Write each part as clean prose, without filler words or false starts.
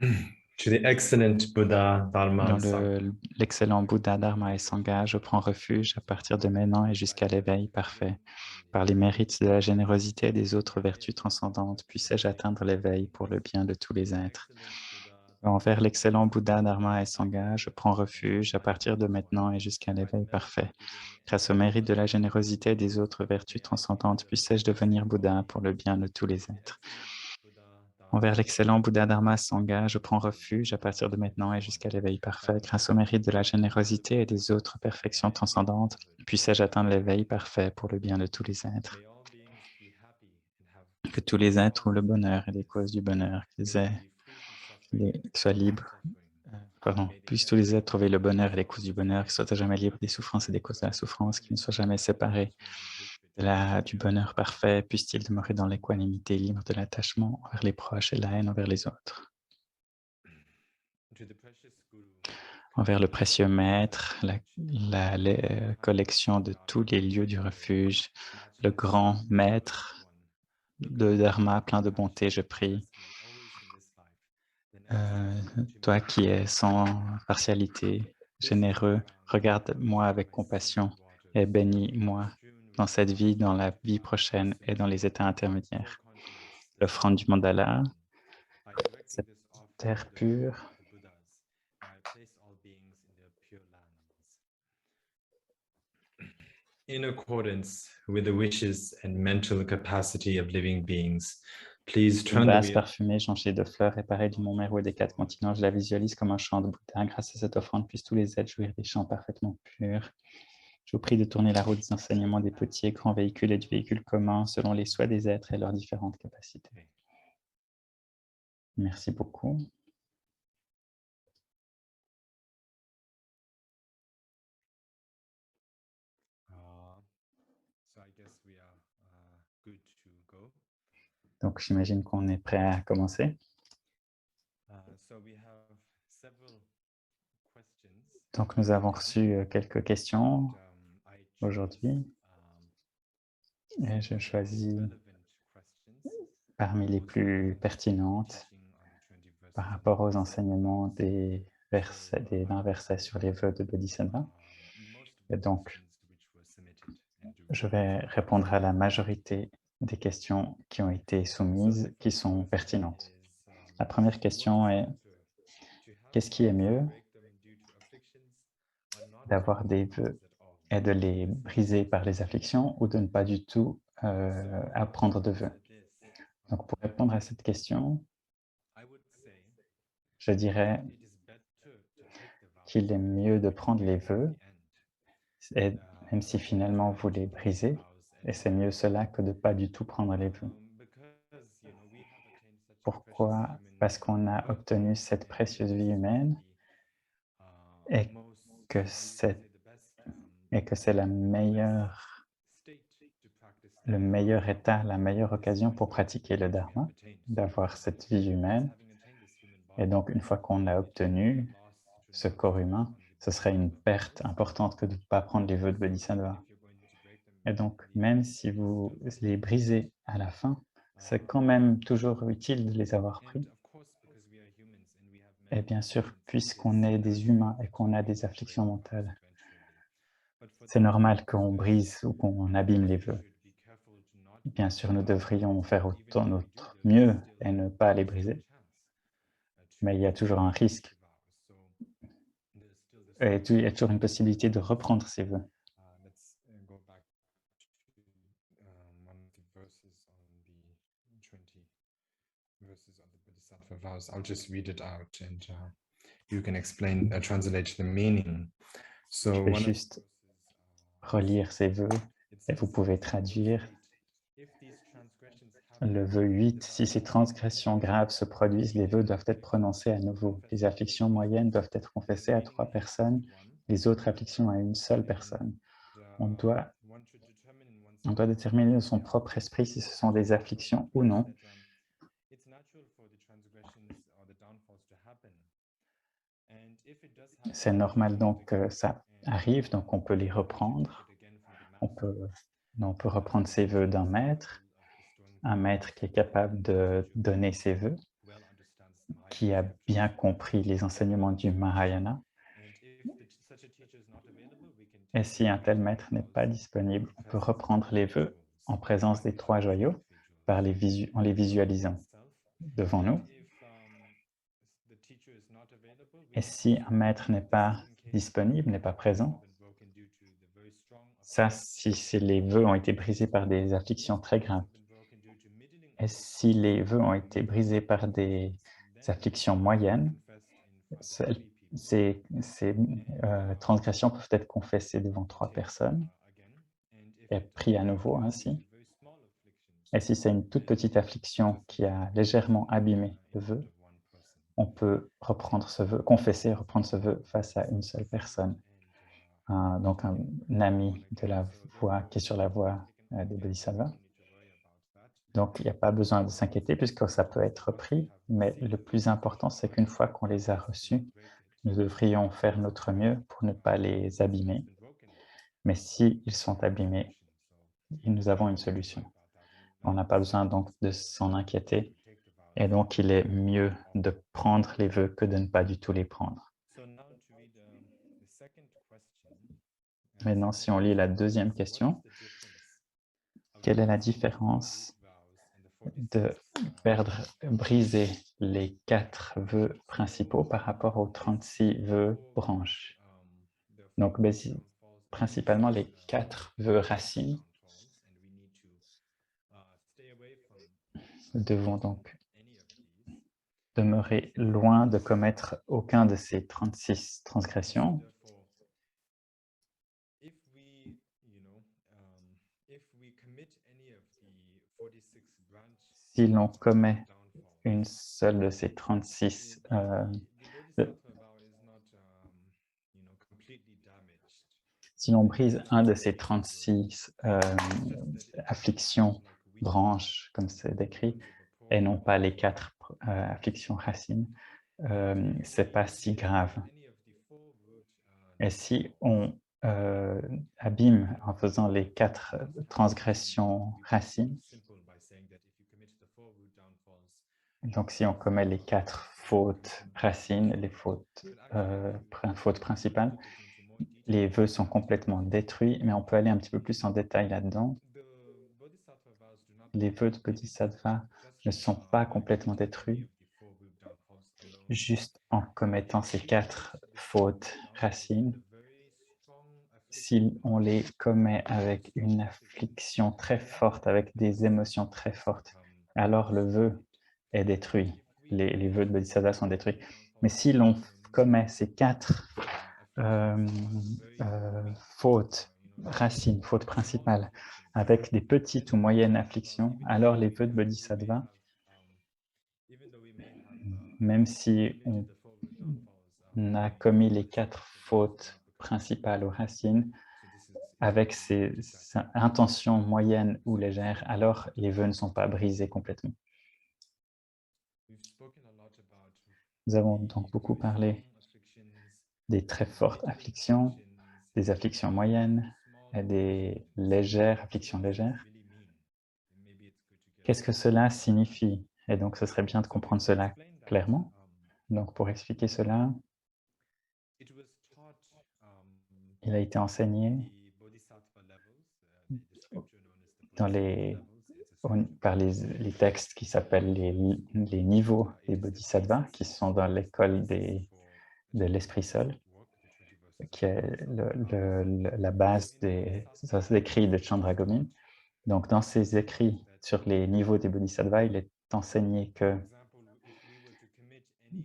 To the excellent Buddha, Dharma, Dans and Sangha. l'excellent Bouddha, Dharma et Sangha, je prends refuge à partir de maintenant et jusqu'à l'éveil parfait. Par les mérites de la générosité et des autres vertus transcendantes, puissais-je atteindre l'éveil pour le bien de tous les êtres. Envers l'excellent Bouddha, Dharma et Sangha, je prends refuge à partir de maintenant et jusqu'à l'éveil parfait. Grâce au mérite de la générosité et des autres vertus transcendantes, puissais-je devenir Bouddha pour le bien de tous les êtres. Envers l'excellent Bouddha Dharma Sangha, je prends refuge à partir de maintenant et jusqu'à l'éveil parfait. Grâce au mérite de la générosité et des autres perfections transcendantes, puissais-je atteindre l'éveil parfait pour le bien de tous les êtres. Que tous les êtres trouvent le bonheur et les causes du bonheur, qu'ils soient libres. Puissent tous les êtres trouver le bonheur et les causes du bonheur, qu'ils soient à jamais libres des souffrances et des causes de la souffrance, qu'ils ne soient jamais séparés du bonheur parfait, puissent-ils demeurer dans l'équanimité, libres de l'attachement envers les proches et la haine envers les autres. Envers le précieux maître, la collection de tous les lieux du refuge, le grand maître de Dharma plein de bonté, je prie. Toi qui es sans partialité, généreux, regarde-moi avec compassion et bénis-moi dans cette vie, dans la vie prochaine et dans les états intermédiaires. L'offrande du mandala, cette terre pure, In accordance with the wishes and mental capacity of living beings, please une turn the vase wheel. parfumée jonchée de fleurs réparée du mont Meru et des 4 continents. Je la visualise comme un champ de Bouddha. Grâce à cette offrande, puissent tous les êtres jouir des champs parfaitement purs. Je vous prie de tourner la roue des enseignements des petits et grands véhicules et du véhicule commun selon les souhaits des êtres et leurs différentes capacités. Merci beaucoup. Donc, j'imagine qu'on est prêt à commencer. Donc, nous avons reçu quelques questions aujourd'hui et je choisis parmi les plus pertinentes par rapport aux enseignements des 20 versets sur les vœux de Bodhisattva. Et donc, je vais répondre à la majorité des questions qui ont été soumises, qui sont pertinentes. La première question est, qu'est-ce qui est mieux d'avoir des vœux et de les briser par les afflictions ou de ne pas du tout apprendre de vœux? Donc, pour répondre à cette question, je dirais qu'il est mieux de prendre les vœux, et même si finalement vous les brisez, et c'est mieux cela que de ne pas du tout prendre les vœux. Pourquoi? Parce qu'on a obtenu cette précieuse vie humaine et que c'est le meilleur état, la meilleure occasion pour pratiquer le Dharma, d'avoir cette vie humaine. Et donc, une fois qu'on a obtenu ce corps humain, ce serait une perte importante que de ne pas prendre les vœux de Bodhisattva. Et donc, même si vous les brisez à la fin, c'est quand même toujours utile de les avoir pris. Et bien sûr, puisqu'on est des humains et qu'on a des afflictions mentales, c'est normal qu'on brise ou qu'on abîme les vœux. Bien sûr, nous devrions faire autant notre mieux et ne pas les briser. Mais il y a toujours un risque. Et il y a toujours une possibilité de reprendre ses vœux. I'll just read it out and you can explain, translate the meaning. Je vais juste relire ces vœux et vous pouvez traduire. Le vœu 8, si ces transgressions graves se produisent, les vœux doivent être prononcés à nouveau. Les afflictions moyennes doivent être confessées à 3 personnes, les autres afflictions à une seule personne. On doit déterminer de son propre esprit si ce sont des afflictions ou non. C'est normal donc que ça arrive, donc on peut les reprendre. On peut reprendre ses vœux d'un maître, un maître qui est capable de donner ses vœux qui a bien compris les enseignements du Mahayana. Et si un tel maître n'est pas disponible, on peut reprendre les vœux en présence des trois joyaux en les visualisant devant nous. Et si un maître n'est pas disponible, n'est pas présent, ça, si les vœux ont été brisés par des afflictions très graves, et si les vœux ont été brisés par des afflictions moyennes, ces transgressions peuvent être confessées devant 3 personnes et priées à nouveau ainsi. Et si c'est une toute petite affliction qui a légèrement abîmé le vœu, on peut reprendre ce vœu, confesser et reprendre ce vœu face à une seule personne. Donc un ami de la voie qui est sur la voie des Bodhisattvas. Donc il n'y a pas besoin de s'inquiéter puisque ça peut être repris, mais le plus important c'est qu'une fois qu'on les a reçus, nous devrions faire notre mieux pour ne pas les abîmer. Mais s'ils sont abîmés, nous avons une solution. On n'a pas besoin donc de s'en inquiéter. Et donc, il est mieux de prendre les vœux que de ne pas du tout les prendre. Maintenant, si on lit la deuxième question, quelle est la différence de briser les 4 vœux principaux par rapport aux 36 vœux branches? Donc, principalement les 4 vœux racines. Nous devons donc demeurer loin de commettre aucun de ces 36 transgressions. Si l'on commet une seule de ces 36 si l'on brise un de ces 36 afflictions branches, comme c'est décrit, et non pas les 4 afflictions racines, c'est pas si grave. Et si on abîme en faisant les 4 transgressions racines, donc si on commet les 4 fautes racines, les fautes principales, les vœux sont complètement détruits, mais on peut aller un petit peu plus en détail là-dedans. Les vœux de Bodhisattva ne sont pas complètement détruits, juste en commettant ces 4 fautes racines. Si on les commet avec une affliction très forte, avec des émotions très fortes, alors le vœu est détruit. Les vœux de Bodhisattva sont détruits. Mais si l'on commet ces 4 fautes racines, fautes principales, avec des petites ou moyennes afflictions, alors les vœux de Bodhisattva, même si on a commis les 4 fautes principales ou racines, avec ces intentions moyennes ou légères, alors les vœux ne sont pas brisés complètement. Nous avons donc beaucoup parlé des très fortes afflictions, des afflictions moyennes et des légères afflictions légères. Qu'est-ce que cela signifie? Et donc, ce serait bien de comprendre cela clairement. Donc, pour expliquer cela, il a été enseigné par les textes qui s'appellent les niveaux des bodhisattvas, qui sont dans l'école de l'Esprit Seul, qui est la base des écrits de Chandragomin. Donc, dans ces écrits sur les niveaux des bodhisattvas, il est enseigné que,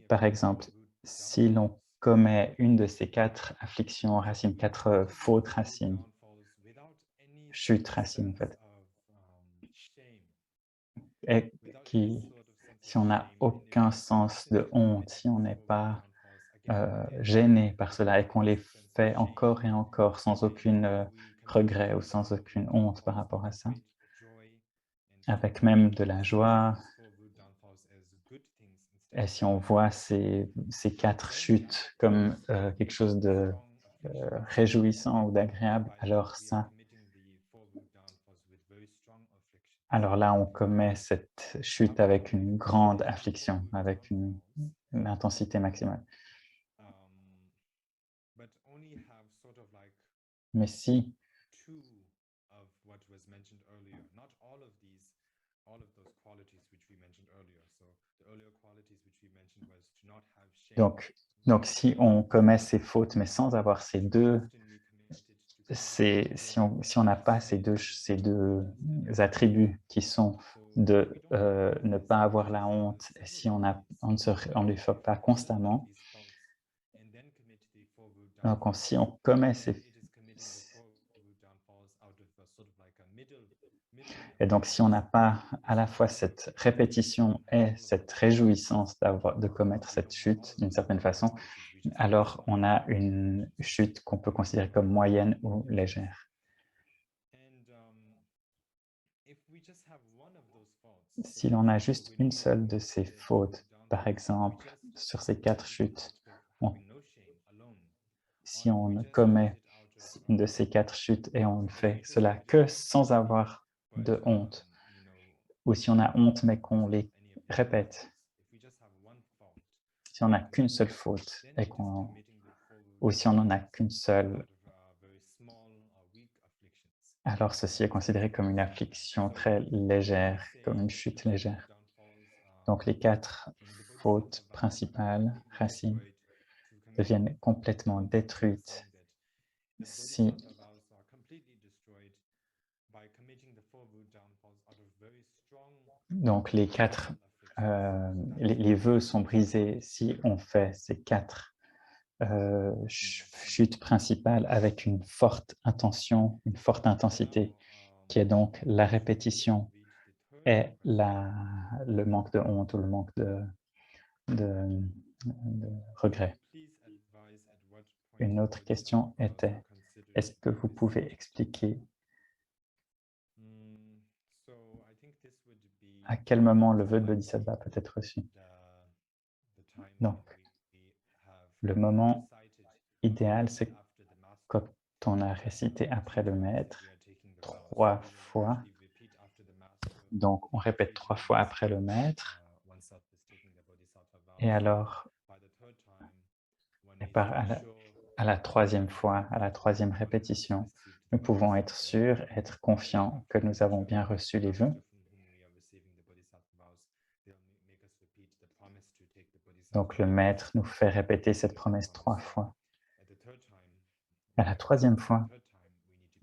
par exemple, si l'on commet une de ces 4 afflictions racines, 4 fautes racines, chutes racines en fait, et si on n'a aucun sens de honte, si on n'est pas gêné par cela et qu'on les fait encore et encore sans aucun regret ou sans aucune honte par rapport à ça, avec même de la joie, et si on voit ces 4 chutes comme quelque chose de réjouissant ou d'agréable, alors ça, alors là, on commet cette chute avec une grande affliction, avec une intensité maximale. But only have sort of like Mais si, two of what was mentioned earlier, not all of those qualities which we mentioned earlier. So the earlier qualities which we mentioned was to not have shame. donc si on commet ces fautes, mais sans avoir ces deux, si on n'a pas ces deux attributs qui sont de ne pas avoir la honte, et si on ne les fait pas constamment, donc si on commet ces... Et donc, si on n'a pas à la fois cette répétition et cette réjouissance de commettre cette chute d'une certaine façon, alors on a une chute qu'on peut considérer comme moyenne ou légère. Si l'on a juste une seule de ces fautes, par exemple, sur ces 4 chutes, si on commet une de ces 4 chutes et on ne fait cela que sans avoir de honte, ou si on a honte mais qu'on les répète, si on n'a qu'une seule faute ou si on n'en a qu'une seule, alors ceci est considéré comme une affliction très légère, comme une chute légère. Donc les 4 fautes principales, racines, deviennent complètement détruites si donc les vœux sont brisés si on fait ces 4 chutes principales avec une forte intention, une forte intensité, qui est donc la répétition et le manque de honte ou le manque de regret. Une autre question était, est-ce que vous pouvez expliquer à quel moment le vœu de Bodhisattva peut être reçu? Donc, le moment idéal, c'est quand on a récité après le maître 3 fois. Donc, on répète 3 fois après le maître. Et alors, à la 3e fois, à la 3e répétition, nous pouvons être sûrs, être confiants que nous avons bien reçu les vœux. Donc, le maître nous fait répéter cette promesse 3 fois. À la 3e fois,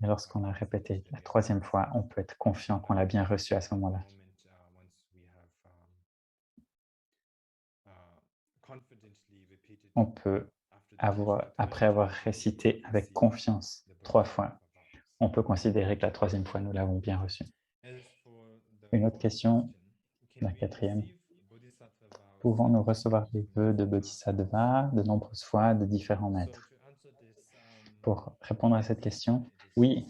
et lorsqu'on a répété la 3e fois, on peut être confiant qu'on l'a bien reçu à ce moment-là. On peut, après avoir récité avec confiance 3 fois, on peut considérer que la 3e fois, nous l'avons bien reçu. Une autre question, la 4e. Pouvons-nous recevoir les vœux de Bodhisattva de nombreuses fois de différents maîtres? Pour répondre à cette question, oui,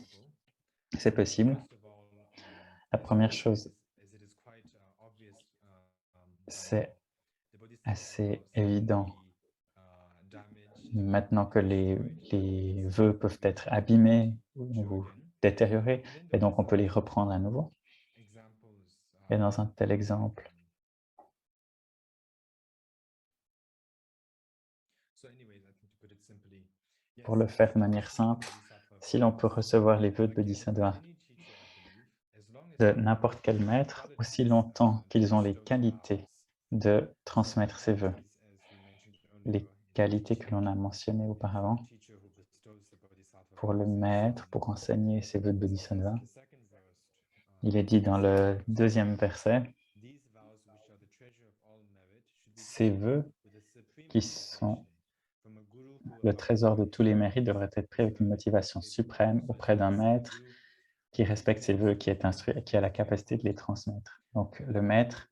c'est possible. La première chose, c'est assez évident maintenant que les vœux peuvent être abîmés ou détériorés, et donc on peut les reprendre à nouveau. Et dans un tel exemple, pour le faire de manière simple, si l'on peut recevoir les vœux de Bodhisattva de n'importe quel maître, aussi longtemps qu'ils ont les qualités de transmettre ces vœux, les qualités que l'on a mentionnées auparavant, pour le maître, pour enseigner ces vœux de Bodhisattva. Il est dit dans le 2e verset, ces vœux qui sont le trésor de tous les mérites devraient être pris avec une motivation suprême auprès d'un maître qui respecte ses vœux, qui est instruit et qui a la capacité de les transmettre. Donc le maître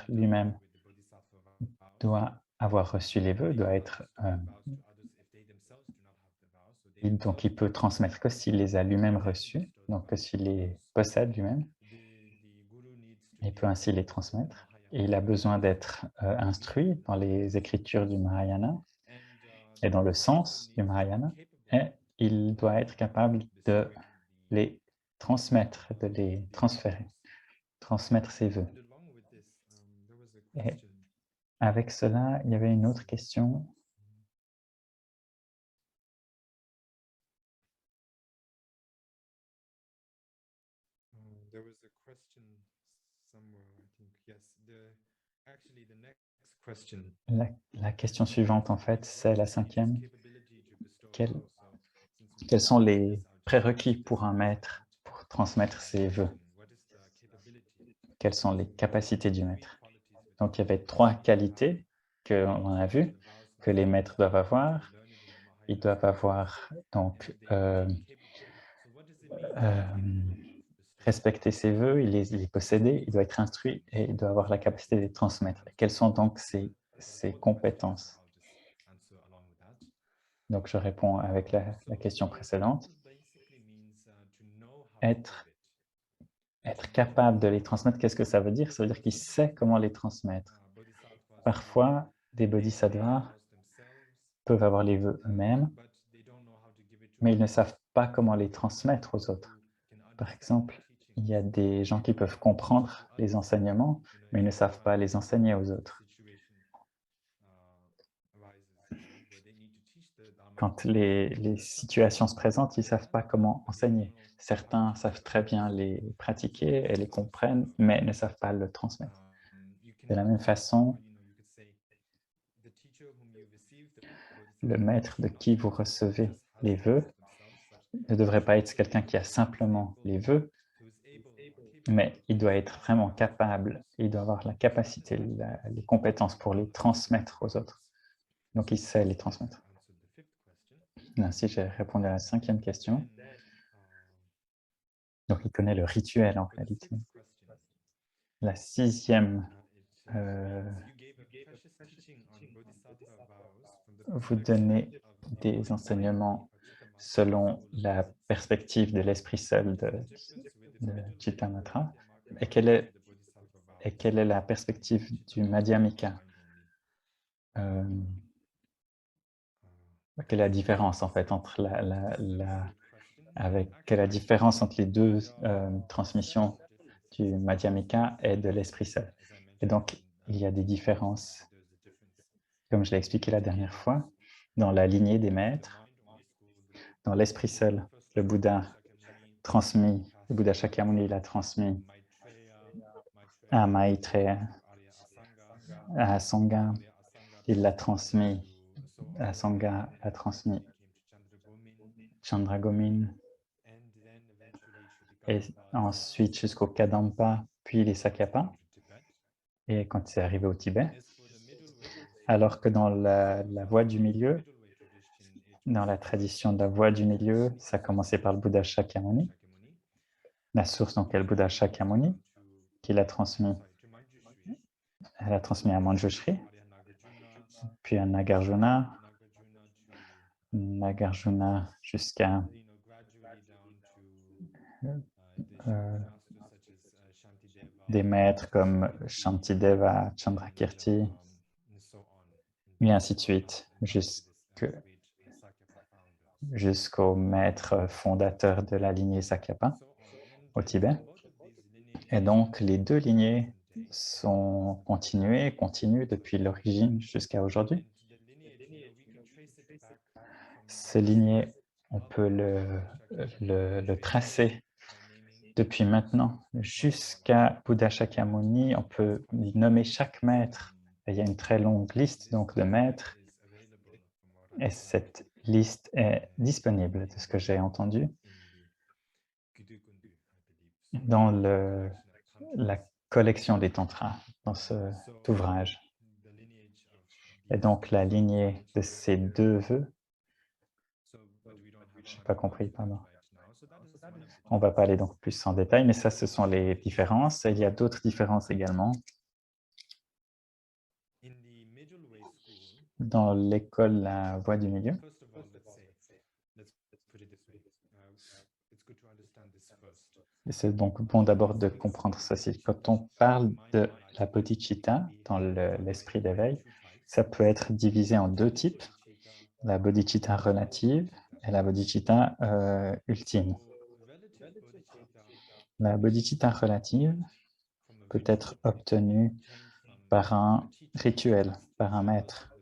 lui-même doit avoir reçu les vœux, doit être donc il peut transmettre que s'il les a lui-même reçus, donc que s'il les possède lui-même. Il peut ainsi les transmettre. Et il a besoin d'être instruit dans les écritures du Mahayana et dans le sens du Mahayana. Et il doit être capable de les transmettre, de les transférer, transmettre ses vœux. Et avec cela, il y avait une autre question. There was a question somewhere, I think. Yes, actually the next question. La question suivante, en fait, c'est la 5e. Quels sont les prérequis pour un maître pour transmettre ses vœux? Quelles sont les capacités du maître? Donc, il y avait 3 qualités qu'on a vues que les maîtres doivent avoir. Ils doivent avoir donc respecter ses vœux, il les posséder, il doit être instruit et il doit avoir la capacité de les transmettre. Quelles sont donc ses compétences? Donc, je réponds avec la question précédente. Être capable de les transmettre, qu'est-ce que ça veut dire? Ça veut dire qu'il sait comment les transmettre. Parfois, des bodhisattvas peuvent avoir les vœux eux-mêmes, mais ils ne savent pas comment les transmettre aux autres. Par exemple, il y a des gens qui peuvent comprendre les enseignements, mais ils ne savent pas les enseigner aux autres. Quand les situations se présentent, ils ne savent pas comment enseigner. Certains savent très bien les pratiquer et les comprennent, mais ne savent pas le transmettre. De la même façon, le maître de qui vous recevez les vœux ne devrait pas être quelqu'un qui a simplement les vœux, mais il doit être vraiment capable, il doit avoir la capacité, les compétences pour les transmettre aux autres. Donc, il sait les transmettre. Ainsi, j'ai répondu à la 5e question. Donc, il connaît le rituel en réalité. La 6e, vous donnez des enseignements selon la perspective de l'esprit seul de Chittamatra. Et quelle est la perspective du Madhyamika? Quelle est la différence en fait entre quelle est la différence entre les deux transmissions du Madhyamika et de l'esprit seul? Et donc, il y a des différences, comme je l'ai expliqué la dernière fois, dans la lignée des maîtres. Dans l'esprit seul, le Bouddha transmis, le Bouddha Shakyamuni l'a transmis à Maitreya, à Sangha, il l'a transmis à Sangha, l'a transmis Chandragomin, et ensuite jusqu'au Kadampa, puis les Sakyapa, et quand c'est arrivé au Tibet. Alors que dans la voie du milieu, dans la tradition de la voie du milieu, ça a commencé par le Bouddha Shakyamuni, la source donc est le Bouddha Shakyamuni, qui l'a transmis, elle a transmis à Manjushri, puis à Nagarjuna jusqu'à des maîtres comme Shantideva, Chandrakirti, et ainsi de suite, jusqu'au maître fondateur de la lignée Sakyapa au Tibet. Et donc, les deux lignées sont continuent depuis l'origine jusqu'à aujourd'hui. Ces lignées, on peut le tracer depuis maintenant jusqu'à Bouddha Shakyamuni. On peut nommer chaque maître. Il y a une très longue liste donc de maîtres. Et cette liste est disponible, de ce que j'ai entendu, dans la collection des tantras, dans cet ouvrage. Et donc, la lignée de ces deux vœux, je n'ai pas compris, pardon. On ne va pas aller donc plus en détail, mais ça, ce sont les différences. Et il y a d'autres différences également. Dans l'école La Voie du Milieu, c'est donc bon d'abord de comprendre ceci. Quand on parle de la bodhicitta dans l'esprit d'éveil, ça peut être divisé en deux types. La bodhicitta relative est la bodhicitta ultime. La bodhicitta relative peut être obtenue par un rituel, par un maître.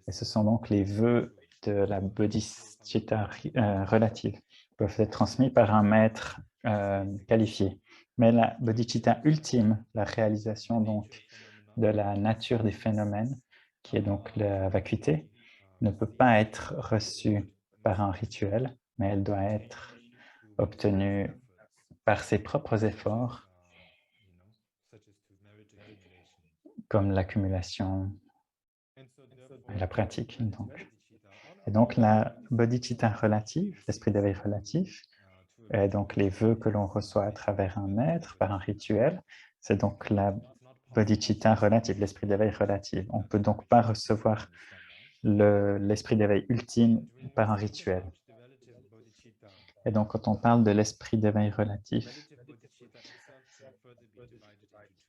Et ce sont donc les vœux de la bodhicitta relative qui peuvent être transmis par un maître qualifié. Mais la bodhicitta ultime, la réalisation donc de la nature des phénomènes, qui est donc la vacuité, ne peut pas être reçue par un rituel, mais elle doit être obtenue par ses propres efforts, comme l'accumulation et la pratique. Et donc la bodhicitta relative, l'esprit d'éveil relatif, est donc les vœux que l'on reçoit à travers un maître, par un rituel. C'est donc la bodhicitta relative, l'esprit d'éveil relatif. On ne peut donc pas recevoir l'esprit d'éveil ultime par un rituel. Et donc, quand on parle de l'esprit d'éveil relatif,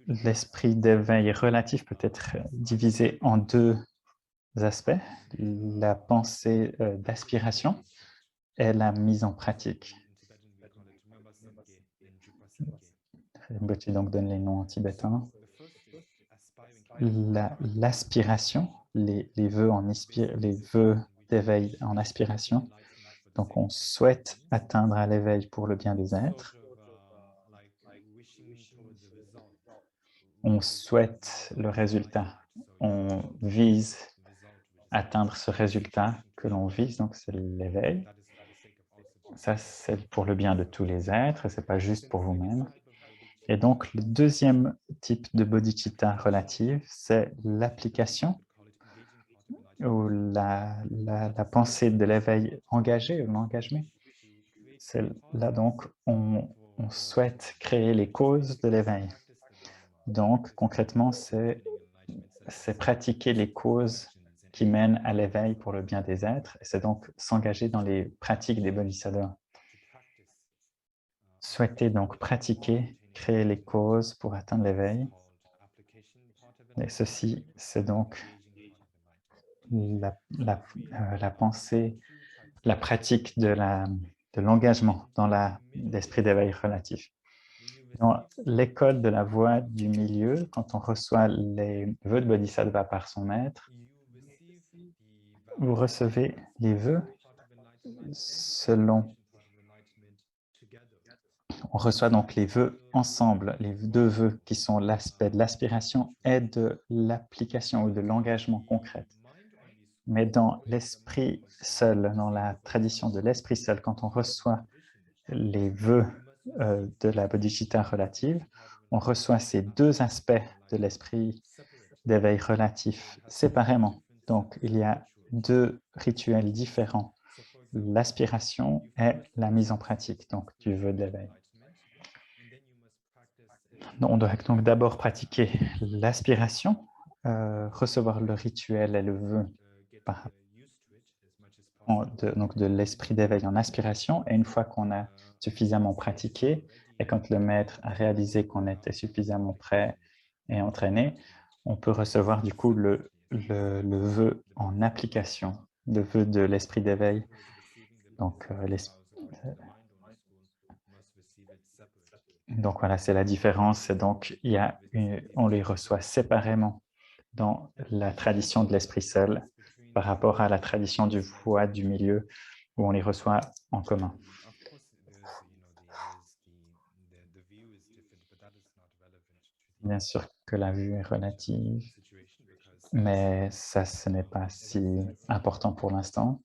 l'esprit d'éveil relatif peut être divisé en deux aspects, la pensée d'aspiration et la mise en pratique. Rinpoche donc donne les noms en tibétain. L'aspiration, les vœux d'éveil en aspiration. Donc, on souhaite atteindre à l'éveil pour le bien des êtres. On souhaite le résultat. On vise atteindre ce résultat que l'on vise, donc c'est l'éveil. Ça, c'est pour le bien de tous les êtres, ce n'est pas juste pour vous-même. Et donc, le deuxième type de bodhicitta relative, c'est l'application ou la pensée de l'éveil engagé ou l'engagement. Là, donc, on souhaite créer les causes de l'éveil. Donc, concrètement, c'est pratiquer les causes qui mènent à l'éveil pour le bien des êtres, et c'est donc s'engager dans les pratiques des bodhisattvas. Souhaiter donc pratiquer, créer les causes pour atteindre l'éveil. Et ceci, c'est donc la pensée, la pratique de l'engagement dans l'esprit d'éveil relatif. Dans l'école de la voie du milieu, quand on reçoit les vœux de bodhisattva par son maître, vous recevez les vœux selon... On reçoit donc les vœux ensemble, les deux vœux qui sont l'aspect de l'aspiration et de l'application ou de l'engagement concret. Mais dans l'esprit seul, dans la tradition de l'esprit seul, quand on reçoit les vœux de la bodhicitta relative, on reçoit ces deux aspects de l'esprit d'éveil relatif séparément. Donc, il y a deux rituels différents, l'aspiration et la mise en pratique donc, du vœu d'éveil. On doit donc d'abord pratiquer l'aspiration, recevoir le rituel et le vœu de l'esprit d'éveil en aspiration, et une fois qu'on a suffisamment pratiqué, et quand le maître a réalisé qu'on était suffisamment prêt et entraîné, on peut recevoir du coup le vœu en application, le vœu de l'esprit d'éveil. Donc voilà, c'est la différence. Donc, on les reçoit séparément dans la tradition de l'esprit seul par rapport à la tradition du voie du milieu où on les reçoit en commun. Bien sûr que la vue est relative, mais ça, ce n'est pas si important pour l'instant.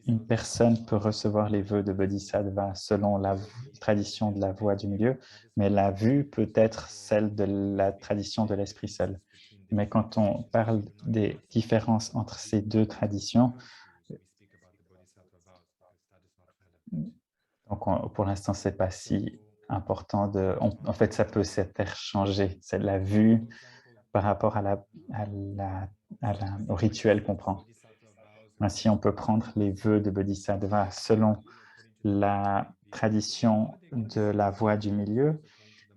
Une personne peut recevoir les vœux de bodhisattva selon la tradition de la voie du milieu, mais la vue peut être celle de la tradition de l'esprit seul. Mais quand on parle des différences entre ces deux traditions, donc pour l'instant, ce n'est pas si important. En fait, ça peut s'interchanger. C'est la vue par rapport au rituel qu'on prend. Ainsi, on peut prendre les vœux de bodhisattva selon la tradition de la voie du milieu,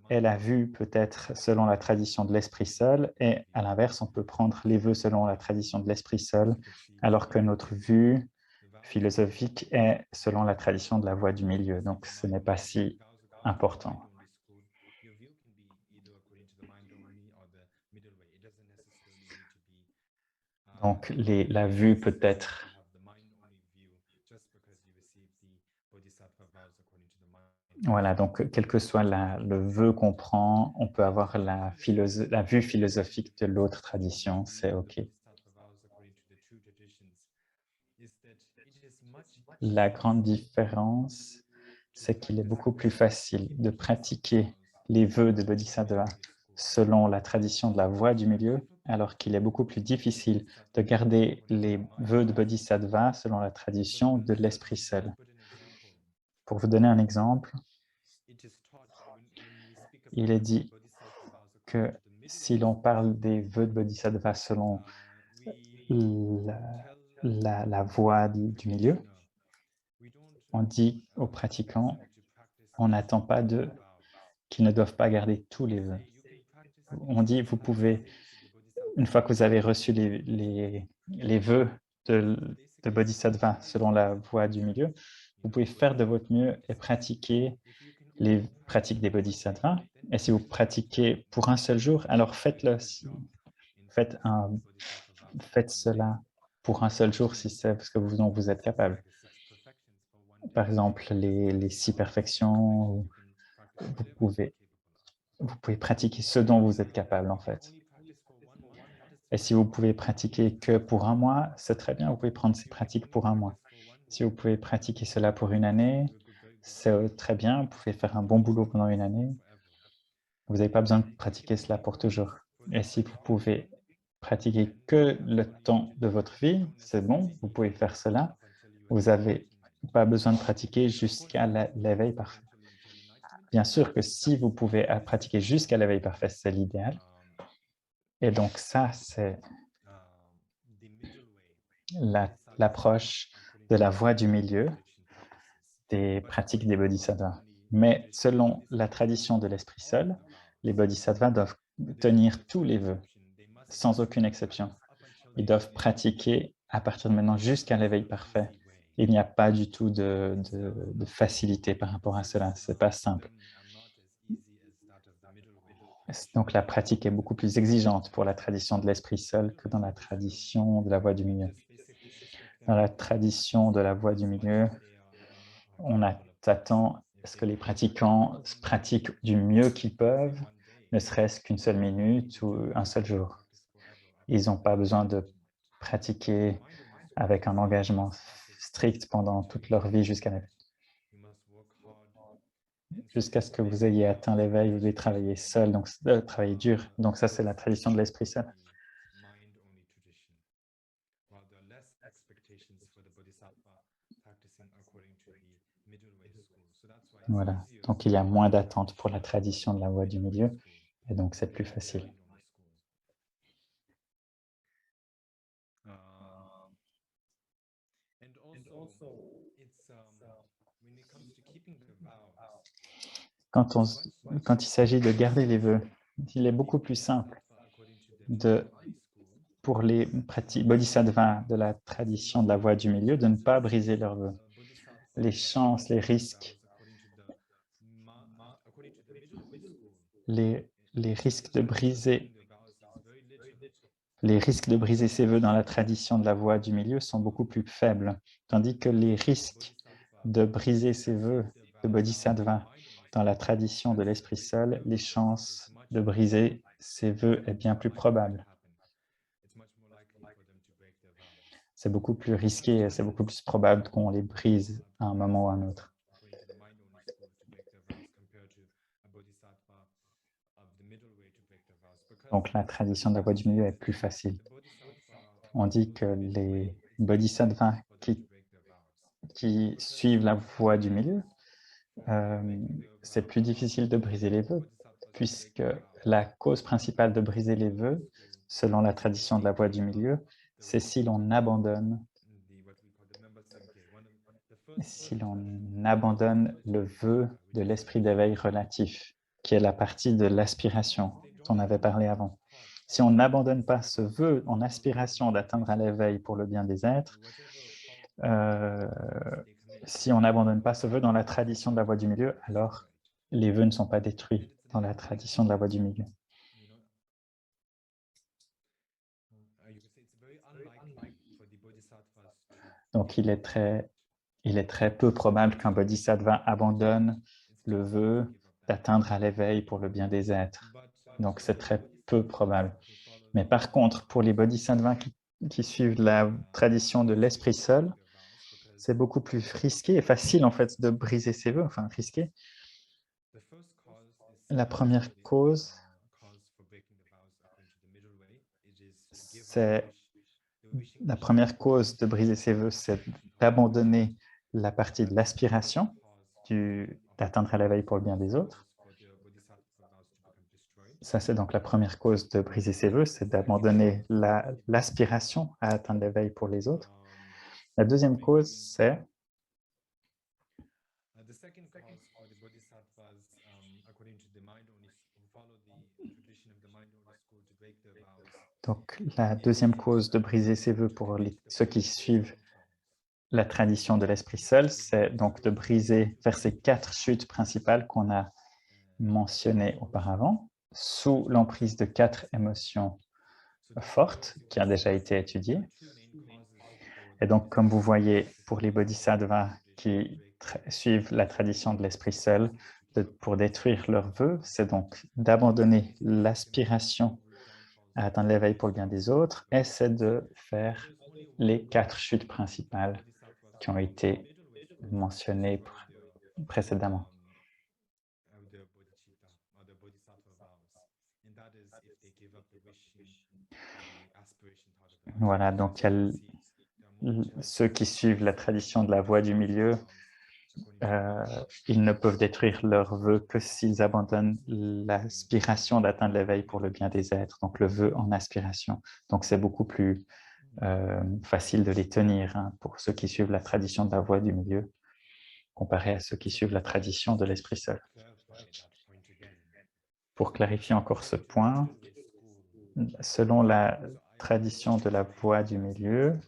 Et la vue peut être selon la tradition de l'esprit seul, et à l'inverse, on peut prendre les vœux selon la tradition de l'esprit seul, alors que notre vue philosophique est selon la tradition de la voie du milieu. Donc, ce n'est pas si important. Donc, la vue peut être... Voilà, donc quel que soit le vœu qu'on prend, on peut avoir la vue philosophique de l'autre tradition, c'est OK. La grande différence, c'est qu'il est beaucoup plus facile de pratiquer les vœux de Bodhisattva selon la tradition de la voie du milieu, alors qu'il est beaucoup plus difficile de garder les vœux de Bodhisattva selon la tradition de l'esprit seul. Pour vous donner un exemple, il est dit que si l'on parle des vœux de Bodhisattva selon la voie du milieu, on dit aux pratiquants, on n'attend pas d'eux qu'ils ne doivent pas garder tous les vœux. On dit, vous pouvez, une fois que vous avez reçu les vœux de Bodhisattva selon la voie du milieu, vous pouvez faire de votre mieux et pratiquer les pratiques des Bodhisattvas. Et si vous pratiquez pour un seul jour, alors faites-le. Faites cela pour un seul jour si c'est ce que dont vous êtes capable. Par exemple, les 6 perfections, vous pouvez pratiquer ce dont vous êtes capable, en fait. Et si vous pouvez pratiquer que pour un mois, c'est très bien, vous pouvez prendre ces pratiques pour un mois. Si vous pouvez pratiquer cela pour une année, c'est très bien, vous pouvez faire un bon boulot pendant une année. Vous n'avez pas besoin de pratiquer cela pour toujours. Et si vous pouvez pratiquer que le temps de votre vie, c'est bon, vous pouvez faire cela. Vous n'avez pas besoin de pratiquer jusqu'à l'éveil parfait. Bien sûr que si vous pouvez pratiquer jusqu'à l'éveil parfait, c'est l'idéal. Et donc ça, c'est l'approche de la voie du milieu des pratiques des bodhisattvas. Mais selon la tradition de l'esprit seul, les bodhisattvas doivent tenir tous les vœux, sans aucune exception. Ils doivent pratiquer à partir de maintenant jusqu'à l'éveil parfait. Il n'y a pas du tout de facilité par rapport à cela. Ce n'est pas simple. Donc la pratique est beaucoup plus exigeante pour la tradition de l'esprit seul que dans la tradition de la voie du milieu. Dans la tradition de la voie du milieu, on attend à ce que les pratiquants pratiquent du mieux qu'ils peuvent, ne serait-ce qu'une seule minute ou un seul jour. Ils n'ont pas besoin de pratiquer avec un engagement strict pendant toute leur vie jusqu'à ce que vous ayez atteint l'éveil, vous devez travailler seul, donc travailler dur. Donc ça, c'est la tradition de l'esprit seul. Voilà, donc il y a moins d'attente pour la tradition de la voie du milieu, et donc c'est plus facile. Quand il s'agit de garder les vœux, il est beaucoup plus simple pour les bodhisattvas de la tradition de la voie du milieu de ne pas briser leurs vœux. Les chances, les risques de briser ses vœux dans la tradition de la voie du milieu sont beaucoup plus faibles, tandis que les risques de briser ses vœux de bodhisattva dans la tradition de l'esprit seul, les chances de briser ses vœux est bien plus probable. C'est beaucoup plus risqué et c'est beaucoup plus probable qu'on les brise à un moment ou à un autre. Donc la tradition de la voie du milieu est plus facile. On dit que les bodhisattvas qui suivent la voie du milieu, c'est plus difficile de briser les vœux, puisque la cause principale de briser les vœux, selon la tradition de la voie du milieu, c'est si l'on abandonne le vœu de l'esprit d'éveil relatif, qui est la partie de l'aspiration dont on avait parlé avant. Si on n'abandonne pas ce vœu en aspiration d'atteindre à l'éveil pour le bien des êtres, si on n'abandonne pas ce vœu dans la tradition de la voie du milieu, alors les vœux ne sont pas détruits dans la tradition de la voie du milieu. Donc, il est très peu probable qu'un bodhisattva abandonne le vœu d'atteindre à l'éveil pour le bien des êtres. Donc, c'est très peu probable. Mais par contre, pour les bodhisattvas qui suivent la tradition de l'esprit seul, c'est beaucoup plus risqué et facile en fait de briser ses vœux, enfin risqué. La première cause, de briser ses vœux, c'est d'abandonner la partie de l'aspiration, d'atteindre à l'éveil pour le bien des autres. Ça, c'est donc la première cause de briser ses vœux, c'est d'abandonner l'aspiration à atteindre l'éveil pour les autres. La deuxième cause, c'est donc la deuxième cause de briser ses vœux pour ceux qui suivent la tradition de l'esprit seul, c'est donc de briser vers ces 4 chutes principales qu'on a mentionnées auparavant, sous l'emprise de 4 émotions fortes qui a déjà été étudiées. Et donc, comme vous voyez, pour les bodhisattvas qui suivent la tradition de l'esprit seul, pour détruire leurs vœux, c'est donc d'abandonner l'aspiration à atteindre l'éveil pour le bien des autres, et c'est de faire les 4 chutes principales qui ont été mentionnées précédemment. Voilà, donc il y a ceux qui suivent la tradition de la voie du milieu, ils ne peuvent détruire leurs vœux que s'ils abandonnent l'aspiration d'atteindre l'éveil pour le bien des êtres, donc le vœu en aspiration. Donc c'est beaucoup plus facile de les tenir hein, pour ceux qui suivent la tradition de la voie du milieu, comparé à ceux qui suivent la tradition de l'esprit seul. Pour clarifier encore ce point, selon la tradition de la voie du milieu,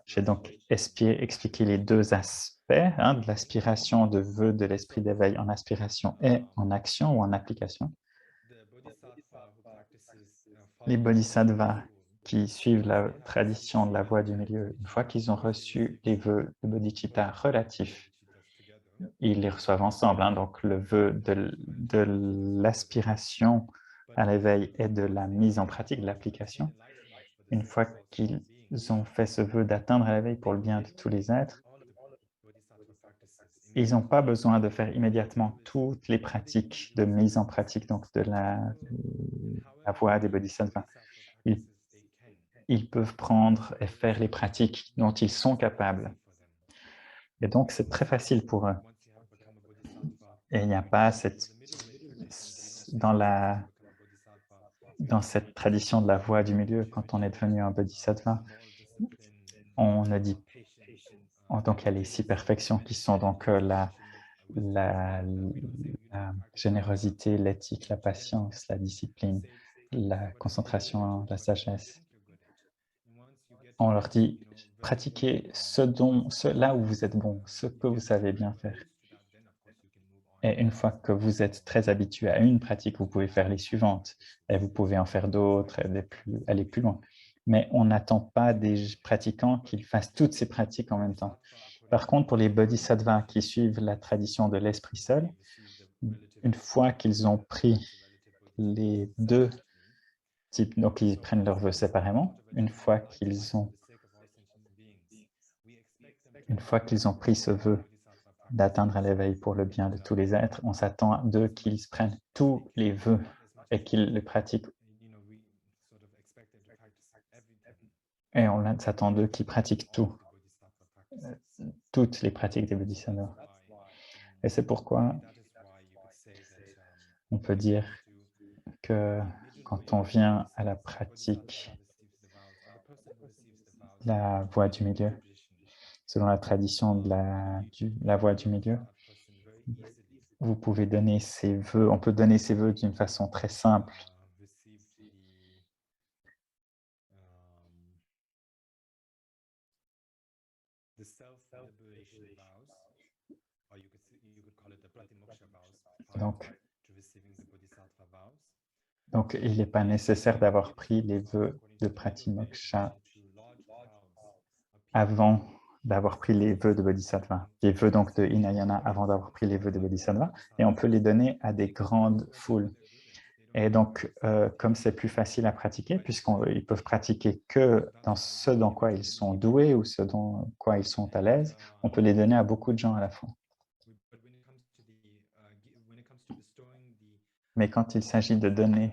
j'ai donc expliqué les 2 aspects hein, de l'aspiration de vœu de l'esprit d'éveil en aspiration et en action ou en application. Les bodhisattvas qui suivent la tradition de la voie du milieu, une fois qu'ils ont reçu les vœux de bodhicitta relatifs, ils les reçoivent ensemble. Hein, donc le vœu de l'aspiration à l'éveil et de la mise en pratique, de l'application. Une fois qu'ils ont fait ce vœu d'atteindre l'éveil pour le bien de tous les êtres, ils n'ont pas besoin de faire immédiatement toutes les pratiques de mise en pratique donc de la voie des bodhisattvas. Ils peuvent prendre et faire les pratiques dont ils sont capables. Et donc, c'est très facile pour eux. Et il n'y a pas dans cette tradition de la voie du milieu, quand on est devenu un bodhisattva, on ne dit donc il y a les 6 perfections qui sont donc la générosité, l'éthique, la patience, la discipline, la concentration, la sagesse. On leur dit, pratiquez là où vous êtes bon, ce que vous savez bien faire. Et une fois que vous êtes très habitué à une pratique, vous pouvez faire les suivantes. Et vous pouvez en faire d'autres, aller plus loin. Mais on n'attend pas des pratiquants qu'ils fassent toutes ces pratiques en même temps. Par contre, pour les bodhisattvas qui suivent la tradition de l'esprit seul, une fois qu'ils ont pris les 2 types, donc ils prennent leurs vœux séparément, une fois qu'ils ont pris ce vœu d'atteindre à l'éveil pour le bien de tous les êtres, on s'attend d'eux qu'ils prennent tous les vœux et qu'ils les pratiquent. Et on s'attend d'eux qu'ils pratiquent toutes les pratiques des bodhisattvas. Et c'est pourquoi on peut dire que quand on vient à la pratique de la voie du milieu, selon la tradition de la voie du milieu, vous pouvez donner ces vœux, on peut donner ces vœux d'une façon très simple. received the self-liberation vows, or you could call it the Pratimoksha vows, prior Donc, to receiving the Bodhisattva vows. donc il n'est pas nécessaire d'avoir pris les vœux de Pratimoksha avant d'avoir pris les vœux de Bodhisattva. Les vœux donc de Hinayana avant d'avoir pris les vœux de Bodhisattva. Et on peut les donner à des grandes foules. Et donc, comme c'est plus facile à pratiquer, puisqu'ils peuvent pratiquer que dans ce dans quoi ils sont doués ou ce dans quoi ils sont à l'aise, on peut les donner à beaucoup de gens à la fois. Mais quand il s'agit de donner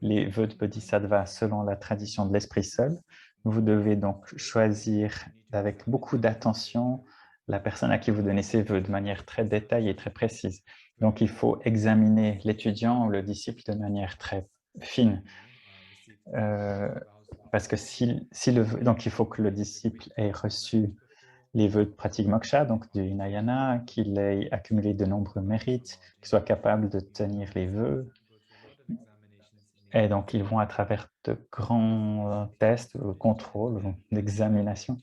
les vœux de Bodhisattva selon la tradition de l'Esprit seul, vous devez donc choisir avec beaucoup d'attention la personne à qui vous donnez ces vœux de manière très détaillée et très précise. Donc, il faut examiner l'étudiant ou le disciple de manière très fine. Parce que donc il faut que le disciple ait reçu les vœux de pratique moksha, donc du Hinayana, qu'il ait accumulé de nombreux mérites, qu'il soit capable de tenir les vœux. Et donc, ils vont à travers de grands tests, contrôles, d'examination.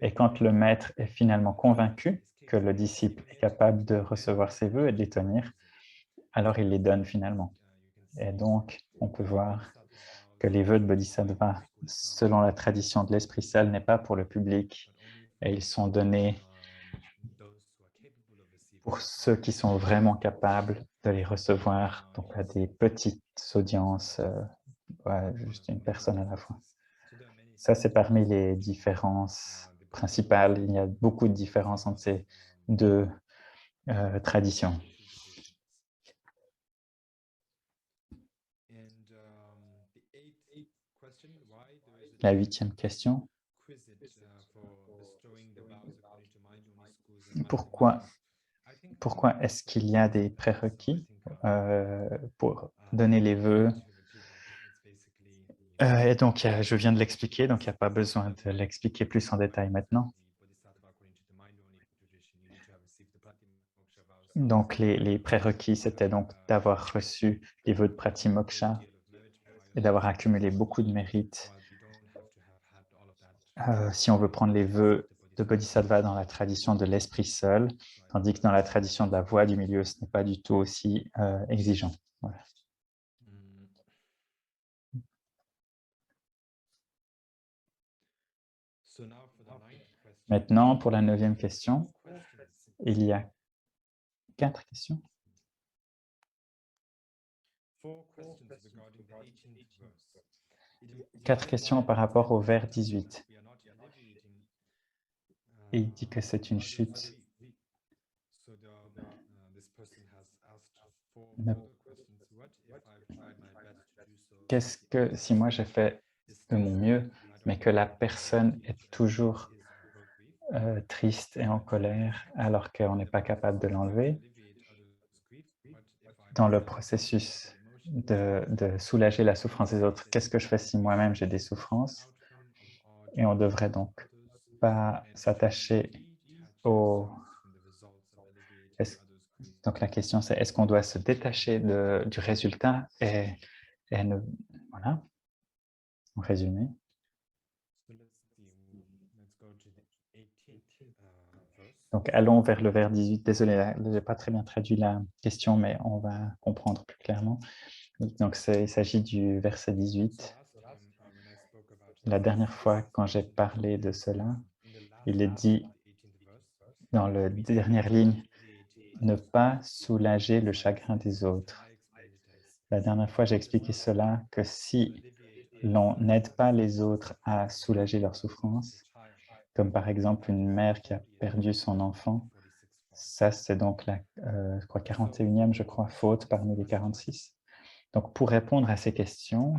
Et quand le maître est finalement convaincu que le disciple est capable de recevoir ses vœux et de les tenir, alors il les donne finalement. Et donc, on peut voir que les vœux de Bodhisattva, selon la tradition de l'Esprit seul, n'est pas pour le public, et ils sont donnés pour ceux qui sont vraiment capables de les recevoir, donc à des petites audiences, juste une personne à la fois. Ça, c'est parmi les différences principales. Il y a beaucoup de différences entre ces deux traditions. La 8e question. Pourquoi est-ce qu'il y a des prérequis pour donner les vœux? Et donc, je viens de l'expliquer, donc il n'y a pas besoin de l'expliquer plus en détail maintenant. Donc, les prérequis, c'était donc d'avoir reçu les vœux de Pratimoksha et d'avoir accumulé beaucoup de mérites. Si on veut prendre les vœux de Bodhisattva dans la tradition de l'Esprit seul, tandis que dans la tradition de la voie du milieu, ce n'est pas du tout aussi exigeant. Voilà. Maintenant, pour la 9e question, il y a 4 questions. 4 questions par rapport au vers 18. Et il dit que c'est une chute. Qu'est-ce que si moi j'ai fait de mon mieux, mais que la personne est toujours triste et en colère alors qu'on n'est pas capable de l'enlever? Dans le processus de soulager la souffrance des autres, qu'est-ce que je fais si moi-même j'ai des souffrances? Et on devrait donc pas s'attacher au... Donc la question c'est, est-ce qu'on doit se détacher du résultat et ne... Voilà, en résumé. Donc, allons vers le vers 18. Désolé, je n'ai pas très bien traduit la question, mais on va comprendre plus clairement. Donc, il s'agit du verset 18. La dernière fois, quand j'ai parlé de cela, il est dit dans la dernière ligne, ne pas soulager le chagrin des autres. La dernière fois, j'ai expliqué cela, que si l'on n'aide pas les autres à soulager leur souffrance, comme par exemple une mère qui a perdu son enfant, ça c'est donc la je crois 41e, je crois, faute parmi les 46. Donc pour répondre à cette question,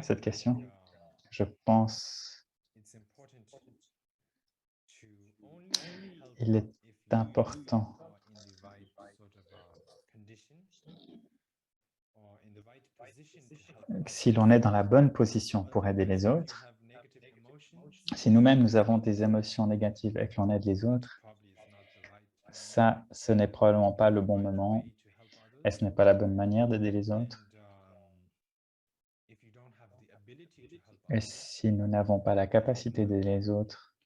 je pense il est important si l'on est dans la bonne position pour aider les autres. Si nous-mêmes nous avons des émotions négatives et que l'on aide les autres, ça, ce n'est probablement pas le bon moment Et ce n'est pas la bonne manière d'aider les autres. Et si nous n'avons pas la capacité d'aider les autres,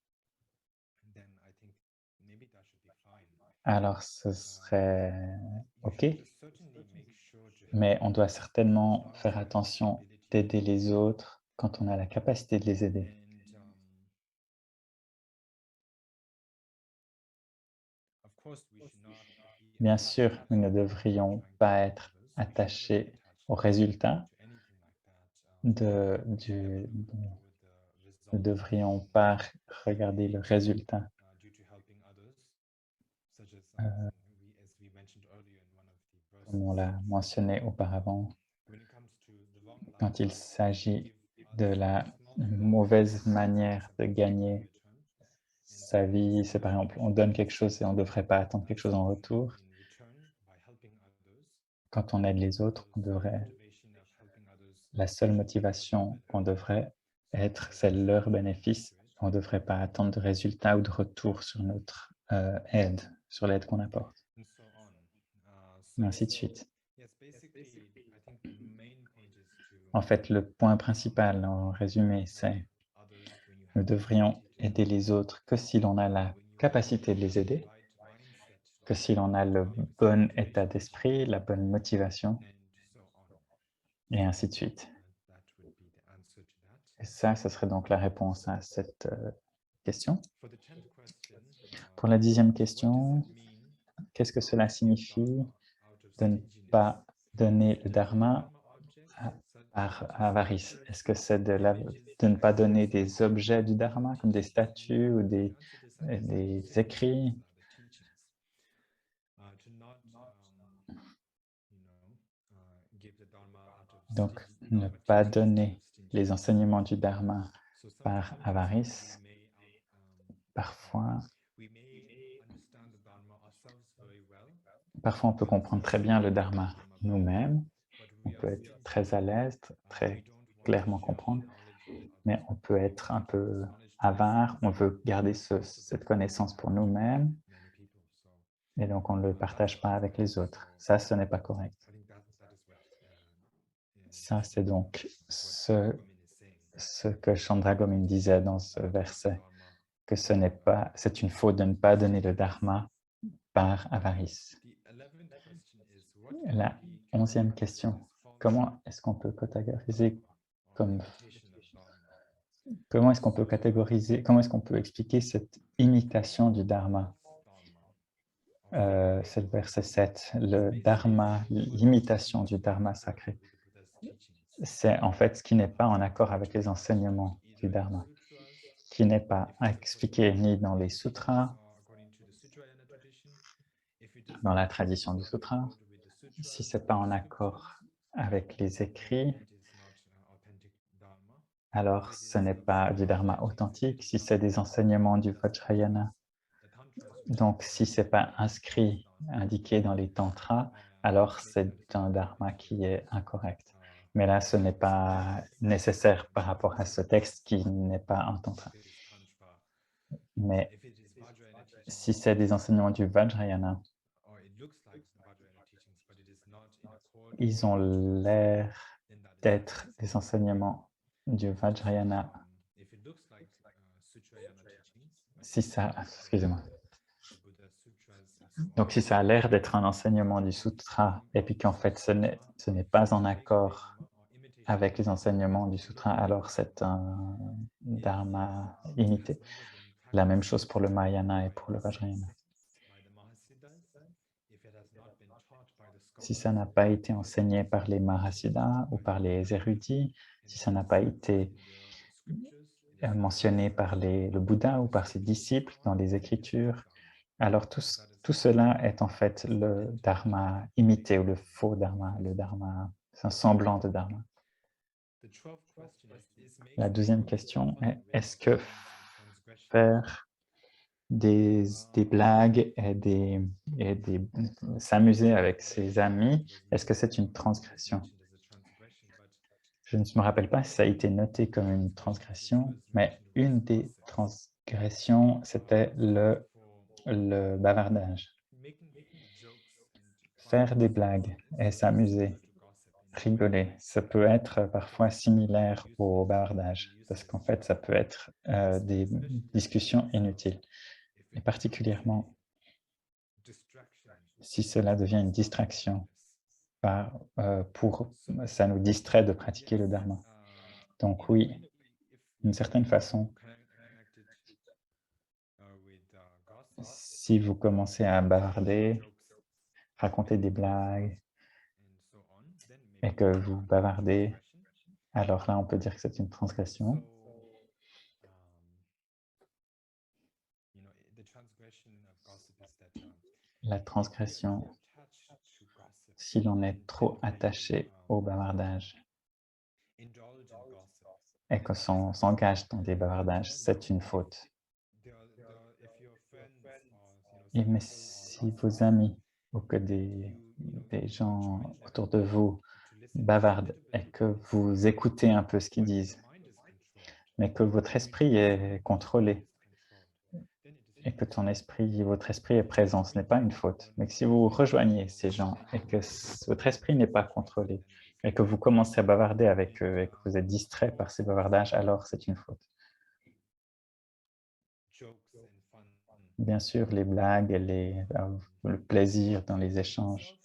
alors ce serait OK, mais on doit certainement faire attention d'aider les autres quand on a la capacité de les aider. Bien sûr, nous ne devrions pas être attachés aux résultats nous ne devrions pas regarder le résultat. Comme on l'a mentionné auparavant, quand il s'agit de la mauvaise manière de gagner sa vie, c'est par exemple, on donne quelque chose et on ne devrait pas attendre quelque chose en retour. Quand on aide les autres, la seule motivation qu'on devrait être, c'est leur bénéfice. On ne devrait pas attendre de résultats ou de retour sur notre aide, sur l'aide qu'on apporte, et ainsi de suite. En fait, le point principal, en résumé, c'est nous devrions aider les autres que si l'on a la capacité de les aider, que si l'on a le bon état d'esprit, la bonne motivation, et ainsi de suite. Et ça, ce serait donc la réponse à cette question. Pour la 10e question, qu'est-ce que cela signifie de ne pas donner le dharma par avarice? Est-ce que c'est de ne pas donner des objets du dharma, comme des statues ou des écrits? Donc, ne pas donner les enseignements du dharma par avarice. Parfois, on peut comprendre très bien le dharma nous-mêmes, on peut être très à l'aise, très clairement comprendre, mais on peut être un peu avare, on veut garder cette connaissance pour nous-mêmes, et donc on ne le partage pas avec les autres. Ça, ce n'est pas correct. Ça, c'est donc ce que Chandra Gomin disait dans ce verset, que c'est une faute de ne pas donner le dharma par avarice. La 11e question, comment est-ce qu'on peut catégoriser comment est-ce qu'on peut expliquer cette imitation du dharma? C'est le verset 7, le dharma, l'imitation du dharma sacré. C'est en fait ce qui n'est pas en accord avec les enseignements du dharma, qui n'est pas expliqué ni dans les sutras, dans la tradition du sutra, si ce n'est pas en accord avec les écrits, alors ce n'est pas du dharma authentique. Si c'est des enseignements du Vajrayana, donc si ce n'est pas inscrit, indiqué dans les tantras, alors c'est un dharma qui est incorrect. Mais là, ce n'est pas nécessaire par rapport à ce texte qui n'est pas un tantra. Mais si c'est des enseignements du Vajrayana, ils ont l'air d'être des enseignements du Vajrayana. Si ça, excusez-moi. Donc, si ça a l'air d'être un enseignement du sutra, et puis qu'en fait, ce n'est pas en accord avec les enseignements du sutra, alors c'est un dharma imité. La même chose pour le Mahayana et pour le Vajrayana. Si ça n'a pas été enseigné par les Mahasiddhas ou par les érudits, si ça n'a pas été mentionné par le Bouddha ou par ses disciples dans les Écritures, alors tout cela est en fait le dharma imité ou le faux dharma, c'est un semblant de dharma. La 12e question est, est-ce que faire des blagues et s'amuser avec ses amis, est-ce que c'est une transgression? Je ne me rappelle pas si ça a été noté comme une transgression, mais une des transgressions, c'était le bavardage. Faire des blagues et s'amuser, rigoler, ça peut être parfois similaire au bavardage, parce qu'en fait, ça peut être des discussions inutiles. Et particulièrement, si cela devient une distraction, ça nous distrait de pratiquer le dharma. Donc oui, d'une certaine façon, si vous commencez à bavarder, raconter des blagues et que vous bavardez, alors là, on peut dire que c'est une transgression. La transgression, si l'on est trop attaché au bavardage et qu'on s'engage dans des bavardages, c'est une faute. Mais si vos amis ou que des gens autour de vous bavardent et que vous écoutez un peu ce qu'ils disent, mais que votre esprit est contrôlé et que votre esprit est présent, ce n'est pas une faute. Mais que si vous rejoignez ces gens et que votre esprit n'est pas contrôlé et que vous commencez à bavarder avec eux et que vous êtes distrait par ces bavardages, alors c'est une faute. Bien sûr, les blagues et le plaisir dans les échanges,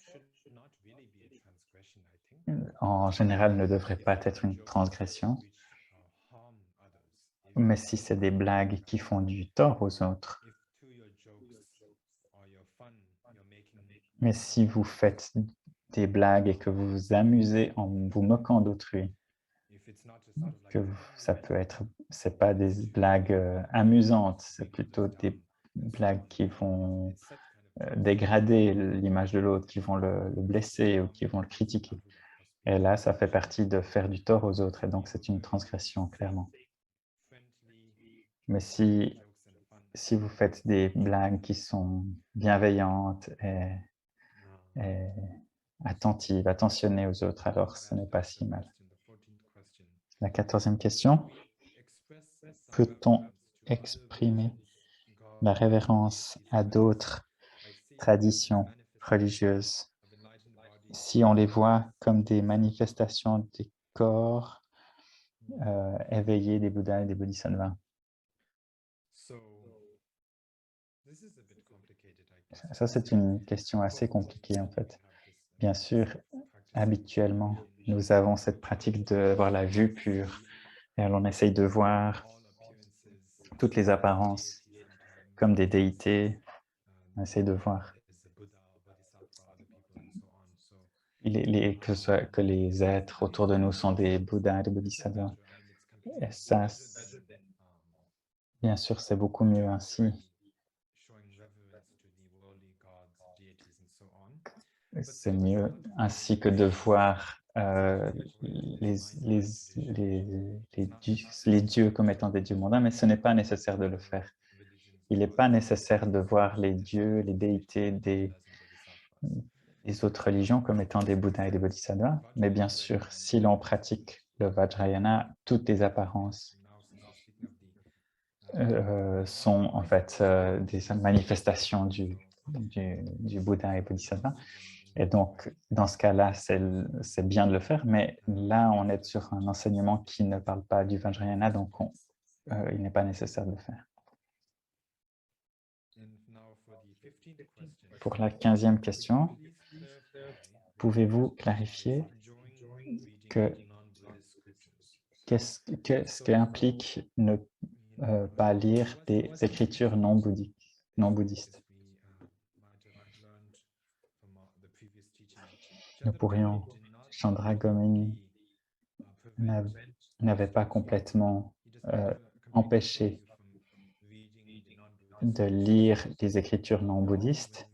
en général, ne devrait pas être une transgression. Mais si c'est des blagues qui font du tort aux autres, mais si vous faites des blagues et que vous vous amusez en vous moquant d'autrui, ça peut être, c'est pas des blagues amusantes, c'est plutôt des blagues qui vont dégrader l'image de l'autre, qui vont le blesser ou qui vont le critiquer. Et là, ça fait partie de faire du tort aux autres, et donc c'est une transgression, clairement. Mais si vous faites des blagues qui sont bienveillantes et attentives, attentionnées aux autres, alors ce n'est pas si mal. La 14e question. Peut-on exprimer la révérence à d'autres traditions religieuses si on les voit comme des manifestations des corps éveillés des Bouddhas et des Bodhisattvas? Ça, c'est une question assez compliquée, en fait. Bien sûr, habituellement, nous avons cette pratique de voir la vue pure et on essaye de voir toutes les apparences comme des déités. On essaye de voir que les êtres autour de nous sont des Bouddhas, des Bodhisattvas. Et ça, bien sûr, c'est beaucoup mieux ainsi. C'est mieux ainsi que de voir les dieux comme étant des dieux mondains, mais ce n'est pas nécessaire de le faire. Il n'est pas nécessaire de voir les dieux, les déités des autres religions comme étant des Bouddhas et des Bodhisattvas, mais bien sûr, si l'on pratique le Vajrayana, toutes les apparences sont en fait des manifestations du Bouddha et Bodhisattva. Et donc, dans ce cas-là, c'est bien de le faire, mais là, on est sur un enseignement qui ne parle pas du Vajrayana, donc il n'est pas nécessaire de le faire. Pour la 15e question, pouvez-vous clarifier qu'est-ce qu'implique ne pas lire des écritures non bouddhistes? Nous pourrions, Chandra Gomini n'avait pas complètement empêché de lire les écritures non bouddhistes.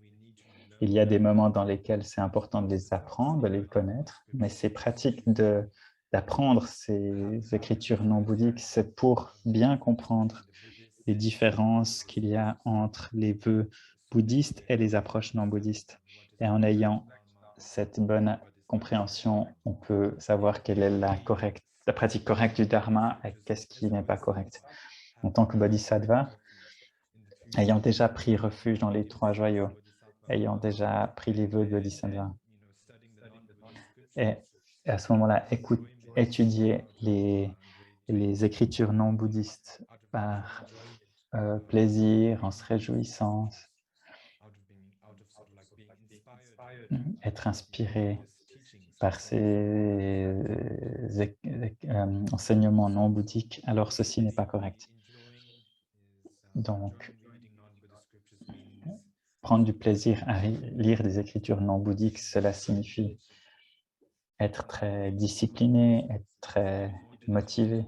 Il y a des moments dans lesquels c'est important de les apprendre, de les connaître, mais c'est pratique d'apprendre ces écritures non bouddhiques, c'est pour bien comprendre les différences qu'il y a entre les vœux bouddhistes et les approches non bouddhistes. Et en ayant cette bonne compréhension, on peut savoir quelle est la pratique correcte du dharma et qu'est-ce qui n'est pas correct. En tant que bodhisattva, ayant déjà pris refuge dans les 3 joyaux, ayant déjà pris les vœux de Bodhisattva. Et à ce moment-là, étudier les écritures non bouddhistes par plaisir, en se réjouissant, être inspiré par ces enseignements non bouddhiques, alors ceci n'est pas correct. Donc, prendre du plaisir à lire des écritures non bouddhiques, cela signifie être très discipliné, être très motivé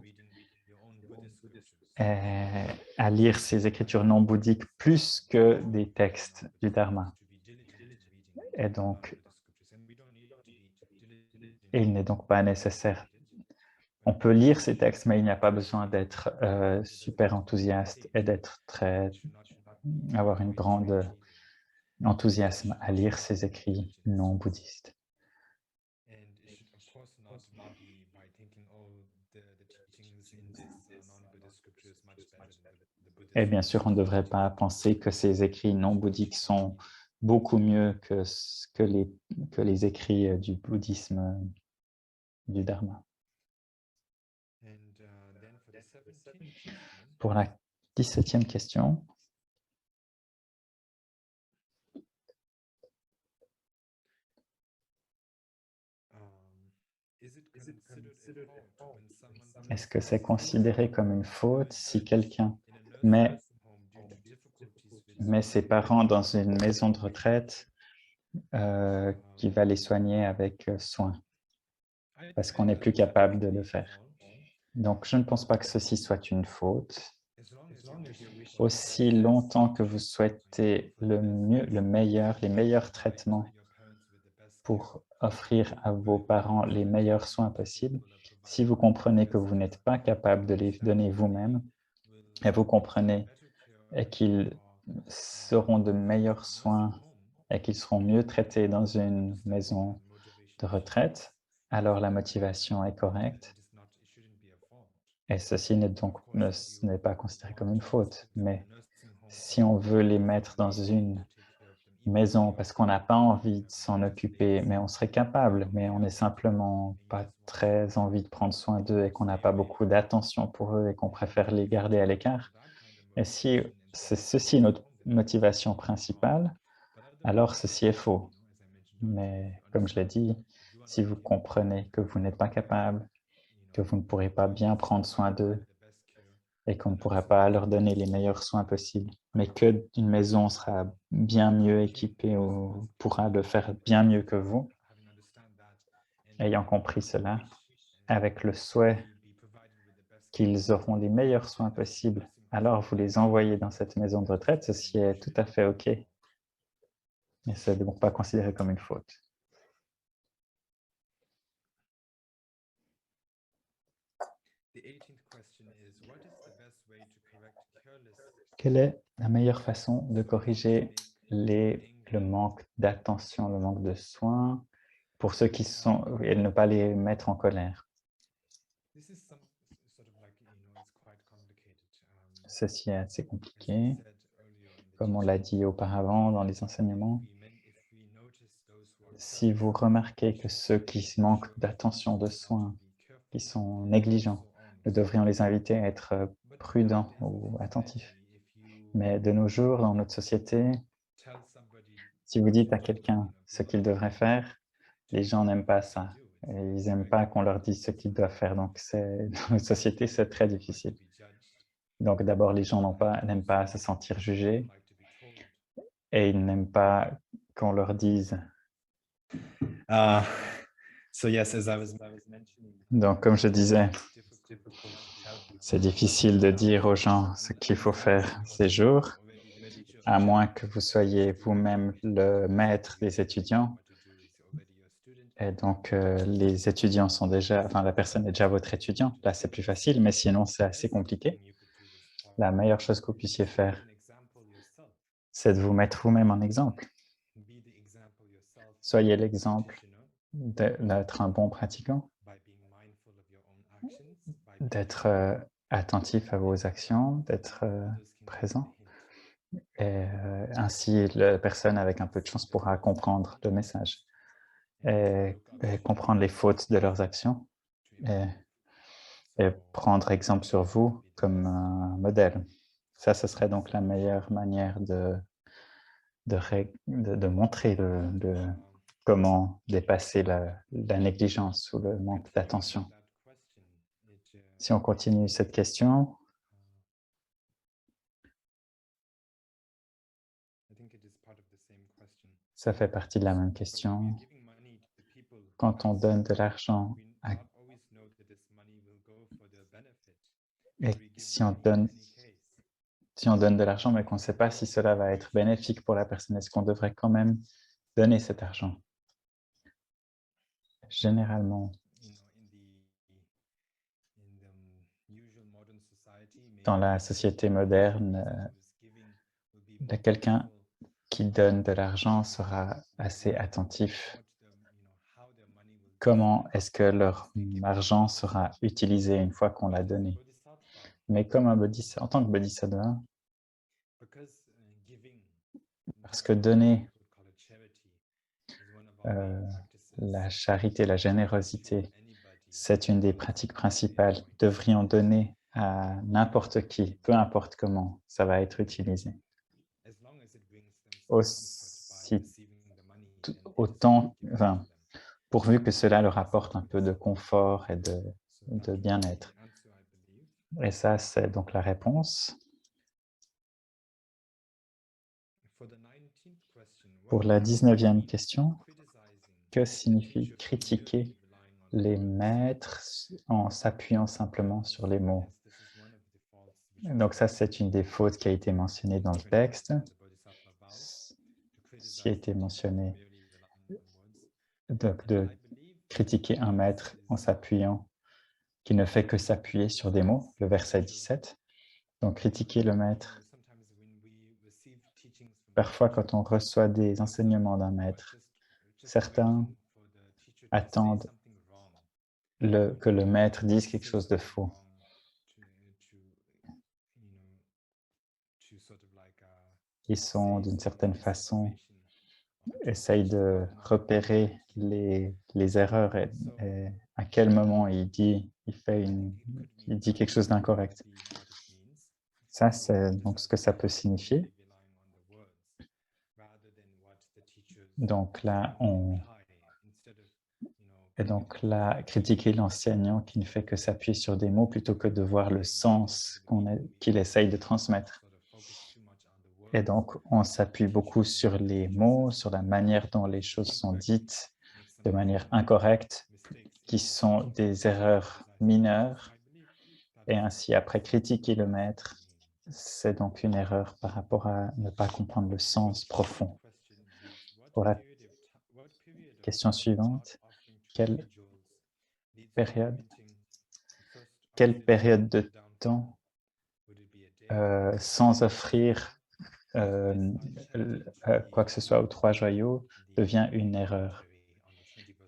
à lire ces écritures non bouddhiques plus que des textes du Dharma. Et donc, il n'est donc pas nécessaire. On peut lire ces textes, mais il n'y a pas besoin d'être super enthousiaste et avoir une grande enthousiasme à lire ces écrits non bouddhistes. Et bien sûr, on ne devrait pas penser que ces écrits non bouddhiques sont beaucoup mieux que les écrits du bouddhisme, du Dharma. Pour la 17e question, est-ce que c'est considéré comme une faute si quelqu'un met ses parents dans une maison de retraite qui va les soigner avec soin, parce qu'on n'est plus capable de le faire? Donc, je ne pense pas que ceci soit une faute. Aussi longtemps que vous souhaitez les meilleurs traitements pour offrir à vos parents les meilleurs soins possibles, si vous comprenez que vous n'êtes pas capable de les donner vous-même, et vous comprenez qu'ils seront de meilleurs soins et qu'ils seront mieux traités dans une maison de retraite, alors la motivation est correcte. Et ceci n'est pas considéré comme une faute. Mais si on veut les mettre dans une maison parce qu'on n'a pas envie de s'en occuper, mais on serait capable, mais on n'est simplement pas très envie de prendre soin d'eux et qu'on n'a pas beaucoup d'attention pour eux et qu'on préfère les garder à l'écart, et si c'est ceci notre motivation principale, alors ceci est faux. Mais comme je l'ai dit, si vous comprenez que vous n'êtes pas capable, que vous ne pourrez pas bien prendre soin d'eux et qu'on ne pourra pas leur donner les meilleurs soins possibles, mais qu'une maison sera bien mieux équipée ou pourra le faire bien mieux que vous, ayant compris cela, avec le souhait qu'ils auront les meilleurs soins possibles, alors vous les envoyez dans cette maison de retraite, ceci est tout à fait OK. Et ce n'est donc pas considéré comme une faute. Quelle est la meilleure façon de corriger le manque d'attention, le manque de soins pour ceux qui sont, et ne pas les mettre en colère? Ceci est assez compliqué, comme on l'a dit auparavant dans les enseignements. Si vous remarquez que ceux qui manquent d'attention, de soins, qui sont négligents, nous devrions les inviter à être prudents ou attentifs. Mais de nos jours, dans notre société, si vous dites à quelqu'un ce qu'il devrait faire, les gens n'aiment pas ça. Et ils n'aiment pas qu'on leur dise ce qu'ils doivent faire. Donc, dans notre société, c'est très difficile. Donc, d'abord, les gens n'aiment pas se sentir jugés et ils n'aiment pas qu'on leur dise. Donc, comme je disais, c'est difficile de dire aux gens ce qu'il faut faire ces jours, à moins que vous soyez vous-même le maître des étudiants. Et donc, les étudiants sont déjà, enfin, la personne est déjà votre étudiant. Là, c'est plus facile, mais sinon, c'est assez compliqué. La meilleure chose que vous puissiez faire, c'est de vous mettre vous-même en exemple. Soyez l'exemple d'être un bon pratiquant, d'être attentif à vos actions, d'être présent. Et ainsi, la personne avec un peu de chance pourra comprendre le message et comprendre les fautes de leurs actions et prendre exemple sur vous comme un modèle. Ça, ce serait donc la meilleure manière de montrer comment dépasser la négligence ou le manque d'attention. Si on continue cette question, ça fait partie de la même question. Quand on donne de l'argent et si on donne de l'argent mais qu'on ne sait pas si cela va être bénéfique pour la personne, est-ce qu'on devrait quand même donner cet argent? Généralement, dans la société moderne, quelqu'un qui donne de l'argent sera assez attentif. Comment est-ce que leur argent sera utilisé une fois qu'on l'a donné? Mais comme en tant que bodhisattva, parce que donner la charité, la générosité, c'est une des pratiques principales. Devrions donner à n'importe qui, peu importe comment ça va être utilisé. Pourvu que cela leur apporte un peu de confort et de bien-être. Et ça, c'est donc la réponse. Pour la 19e question, que signifie critiquer les maîtres en s'appuyant simplement sur les mots? Donc ça, c'est une des fautes qui a été mentionnée dans le texte. Ce qui a été mentionné, donc de critiquer un maître en s'appuyant, qui ne fait que s'appuyer sur des mots, le verset 17. Donc critiquer le maître. Parfois, quand on reçoit des enseignements d'un maître, certains attendent que le maître dise quelque chose de faux. Ils sont, d'une certaine façon, essayent de repérer les erreurs et à quel moment il dit quelque chose d'incorrect. Ça, c'est donc ce que ça peut signifier. Donc là, critiquer l'enseignant qui ne fait que s'appuyer sur des mots plutôt que de voir le sens qu'il essaye de transmettre. Et donc, on s'appuie beaucoup sur les mots, sur la manière dont les choses sont dites de manière incorrecte, qui sont des erreurs mineures. Et ainsi, après critiquer le maître, c'est donc une erreur par rapport à ne pas comprendre le sens profond. Pour la question suivante, quelle période de temps sans offrir quoi que ce soit aux trois joyaux devient une erreur?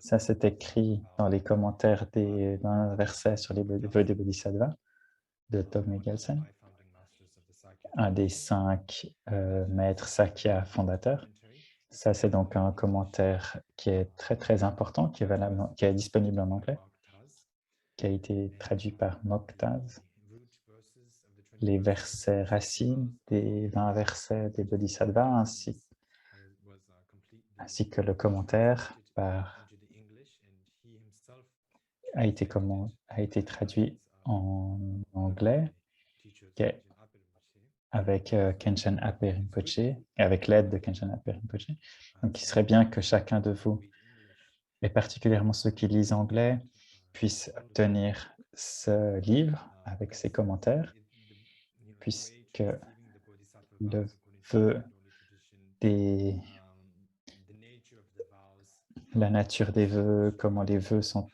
Ça, c'est écrit dans les commentaires des 20 versets sur les vœux des Bodhisattvas de Tom Michelsen, un des 5 maîtres Sakya fondateurs. Ça, c'est donc un commentaire qui est très, très important, qui est disponible en anglais, qui a été traduit par Moktaz. Les versets racines des 20 versets des Bodhisattvas, ainsi que le commentaire a été traduit en anglais avec Khenchen Ape Rinpoche et avec l'aide de Khenchen Ape Rinpoche. Donc, il serait bien que chacun de vous, et particulièrement ceux qui lisent anglais, puissent obtenir ce livre avec ses commentaires, puisque le vœu la nature des vœux, comment les vœux sont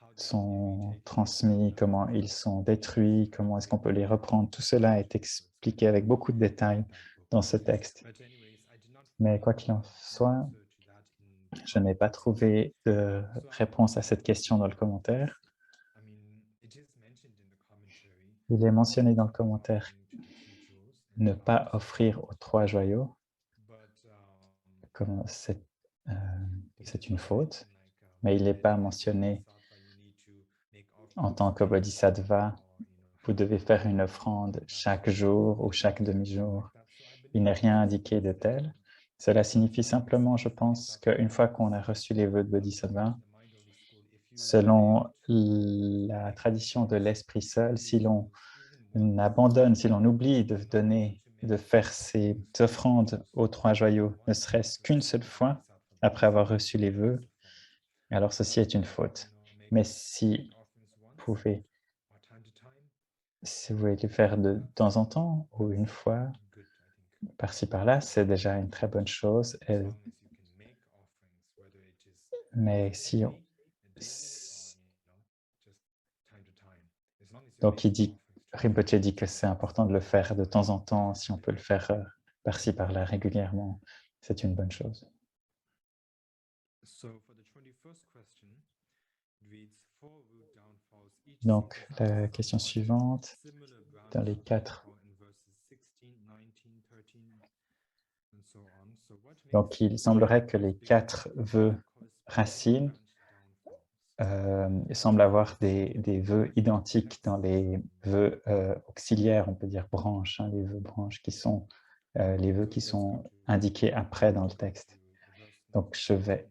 transmis, comment ils sont détruits, comment est-ce qu'on peut les reprendre, tout cela est expliqué avec beaucoup de détails dans ce texte. Mais quoi qu'il en soit, je n'ai pas trouvé de réponse à cette question dans le commentaire. Il est mentionné dans le commentaire ne pas offrir aux trois joyaux, comme c'est une faute, mais il n'est pas mentionné en tant que bodhisattva, vous devez faire une offrande chaque jour ou chaque demi-jour. Il n'est rien indiqué de tel. Cela signifie simplement, je pense, qu'une fois qu'on a reçu les vœux de bodhisattva, selon la tradition de l'esprit seul, si l'on abandonne, si l'on oublie de donner, de faire ces offrandes aux trois joyaux, ne serait-ce qu'une seule fois, après avoir reçu les vœux, alors ceci est une faute. Mais si vous voulez le faire de temps en temps, ou une fois, par-ci par-là, c'est déjà une très bonne chose. Mais si donc Rinpoche dit que c'est important de le faire de temps en temps, si on peut le faire par-ci par-là régulièrement, c'est une bonne chose. Donc, la question suivante, dans les 4. Donc, il semblerait que les 4 vœux racines semblent avoir des vœux identiques dans les vœux auxiliaires, on peut dire branches, les vœux branches qui sont les vœux qui sont indiqués après dans le texte. Donc, je vais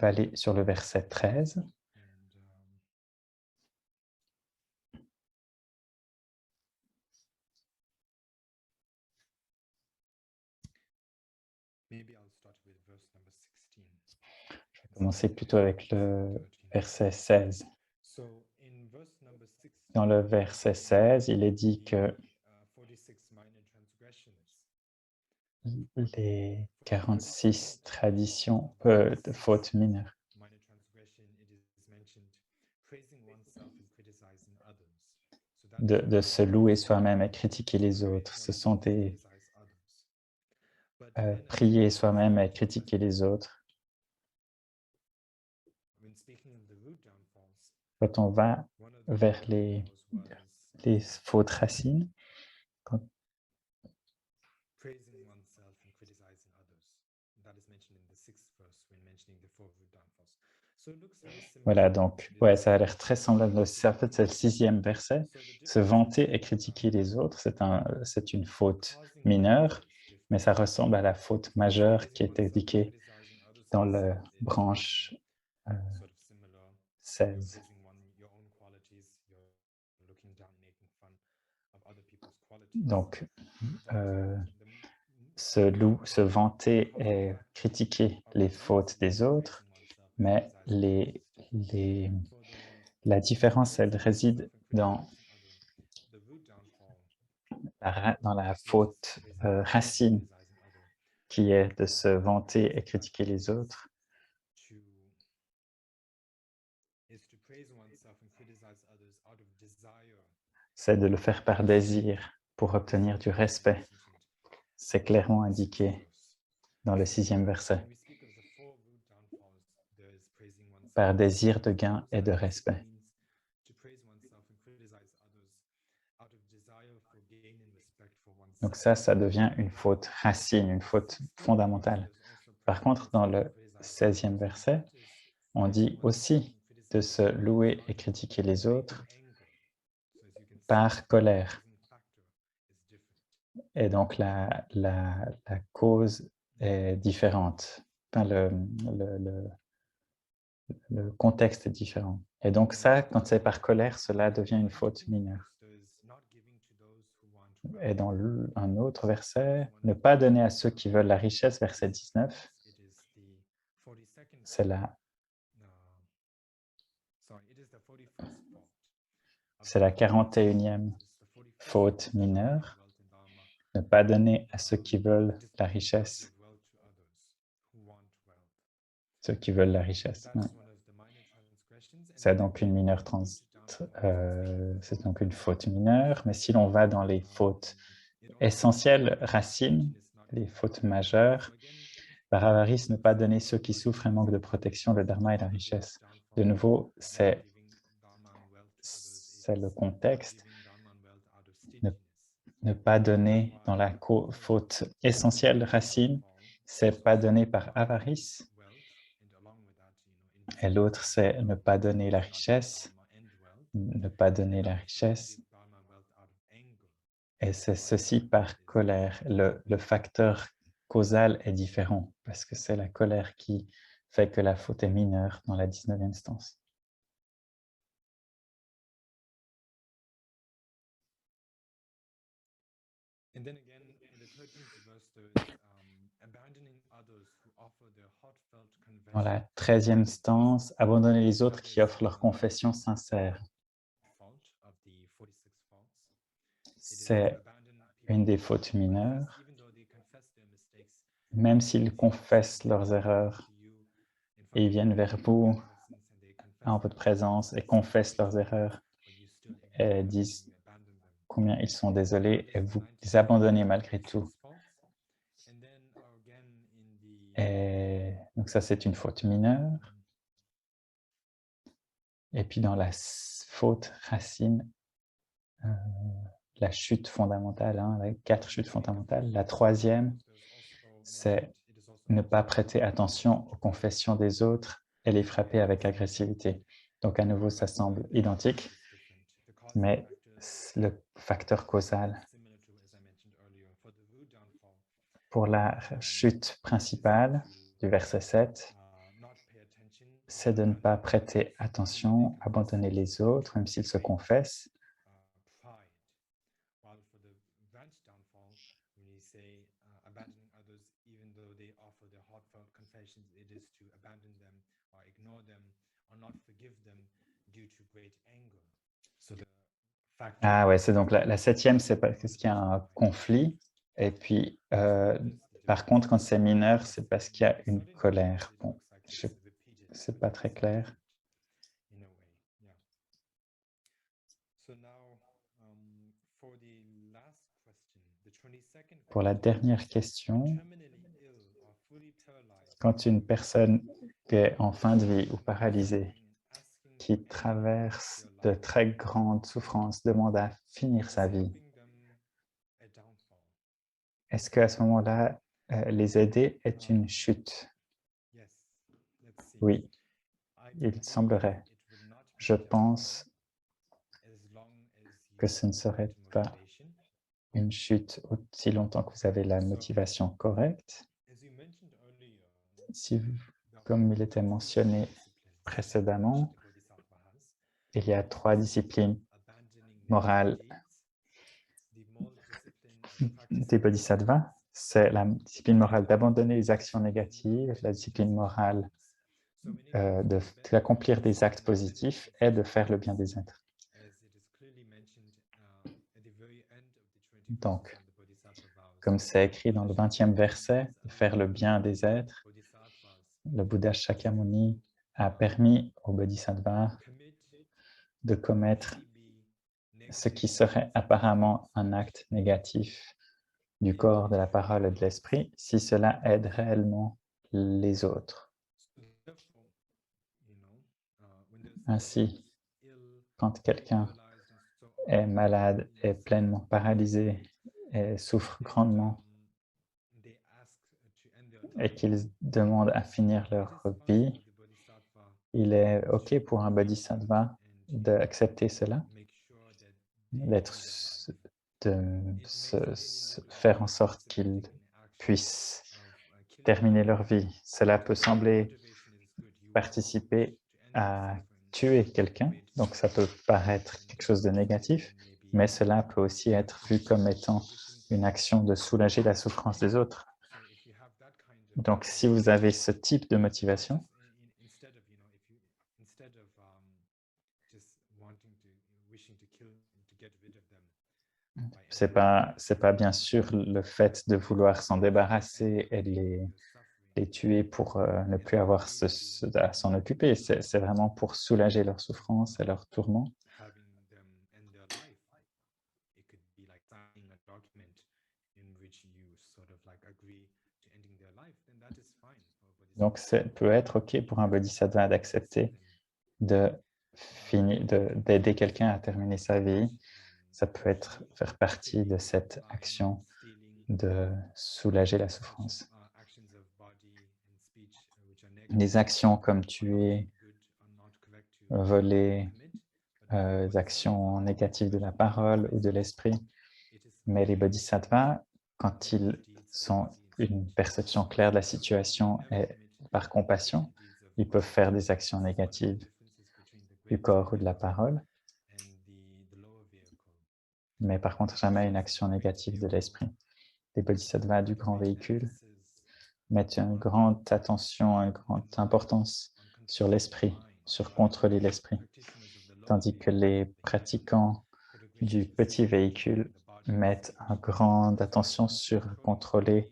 aller sur le verset 13. Je vais commencer plutôt avec le verset 16. Dans le verset 16, il est dit que les 46 traditions de fautes mineures, de se louer soi-même et critiquer les autres, ce sont des prier soi-même et critiquer les autres. Quand on va vers les fautes racines, voilà, donc, ouais, ça a l'air très semblable. En fait, c'est le 6e verset. Se vanter et critiquer les autres, c'est une faute mineure, mais ça ressemble à la faute majeure qui est indiquée dans la branche 16. Donc, se vanter et critiquer les fautes des autres, mais la différence, elle réside dans la faute racine, qui est de se vanter et critiquer les autres. C'est de le faire par désir pour obtenir du respect. C'est clairement indiqué dans le 6e verset. Par désir de gain et de respect. Donc ça devient une faute racine, une faute fondamentale. Par contre, dans le 16e verset, on dit aussi de se louer et critiquer les autres par colère. Et donc, la cause est différente. Enfin, le contexte est différent. Et donc ça, quand c'est par colère, cela devient une faute mineure. Et dans un autre verset, ne pas donner à ceux qui veulent la richesse, verset 19, c'est la 41e faute mineure, ne pas donner à ceux qui veulent la richesse. Ceux qui veulent la richesse. C'est donc une mineure c'est donc une faute mineure, mais si l'on va dans les fautes essentielles, racines, les fautes majeures, par avarice, ne pas donner ceux qui souffrent et manquent de protection, le dharma et la richesse. De nouveau, c'est le contexte. ne pas donner dans la faute essentielle racine, c'est pas donner par avarice. Et l'autre, c'est ne pas donner la richesse, ne pas donner la richesse. Et c'est ceci par colère. Le facteur causal est différent parce que c'est la colère qui fait que la faute est mineure dans la 19e stance. Dans la 13e stance, abandonner les autres qui offrent leur confession sincère. C'est une des fautes mineures. Même s'ils confessent leurs erreurs et ils viennent vers vous en votre présence et confessent leurs erreurs et disent combien ils sont désolés et vous les abandonnez malgré tout. Et donc ça, c'est une faute mineure. Et puis dans la faute racine, la chute fondamentale, les 4 chutes fondamentales, la 3e, c'est ne pas prêter attention aux confessions des autres et les frapper avec agressivité. Donc à nouveau, ça semble identique, mais le facteur causal pour la chute principale du verset 7, c'est de ne pas prêter attention, abandonner les autres, même s'ils se confessent. Ah ouais, c'est donc la 7e, c'est parce qu'il y a un conflit. Et puis, par contre, quand c'est mineur, c'est parce qu'il y a une colère. Bon, c'est pas très clair. Pour la dernière question, quand une personne qui est en fin de vie ou paralysée, qui traverse de très grandes souffrances, demande à finir sa vie, est-ce qu'à ce moment-là, les aider est une chute? Oui, il semblerait. Je pense que ce ne serait pas une chute aussi longtemps que vous avez la motivation correcte. Si, comme il était mentionné précédemment, il y a 3 disciplines morales des bodhisattvas. C'est la discipline morale d'abandonner les actions négatives, la discipline morale d'accomplir des actes positifs et de faire le bien des êtres. Donc, comme c'est écrit dans le 20e verset, de faire le bien des êtres, le Bouddha Shakyamuni a permis aux bodhisattvas de commettre ce qui serait apparemment un acte négatif du corps, de la parole et de l'esprit, si cela aide réellement les autres. Ainsi, quand quelqu'un est malade, est pleinement paralysé et souffre grandement et qu'ils demandent à finir leur vie, il est OK pour un bodhisattva d'accepter cela, de faire en sorte qu'ils puissent terminer leur vie. Cela peut sembler participer à tuer quelqu'un, donc ça peut paraître quelque chose de négatif, mais cela peut aussi être vu comme étant une action de soulager la souffrance des autres. Donc, si vous avez ce type de motivation, c'est pas bien sûr le fait de vouloir s'en débarrasser et de les tuer pour ne plus avoir à s'en occuper. C'est vraiment pour soulager leur souffrance et leur tourment. Donc, ça peut être OK pour un bodhisattva d'accepter d'aider quelqu'un à terminer sa vie Ça peut faire partie de cette action de soulager la souffrance. Des actions comme tuer, voler, des actions négatives de la parole ou de l'esprit. Mais les bodhisattvas, quand ils ont une perception claire de la situation et par compassion, ils peuvent faire des actions négatives du corps ou de la parole, mais par contre jamais une action négative de l'esprit. Les bodhisattvas du grand véhicule mettent une grande attention, une grande importance sur l'esprit, sur contrôler l'esprit, tandis que les pratiquants du petit véhicule mettent une grande attention sur contrôler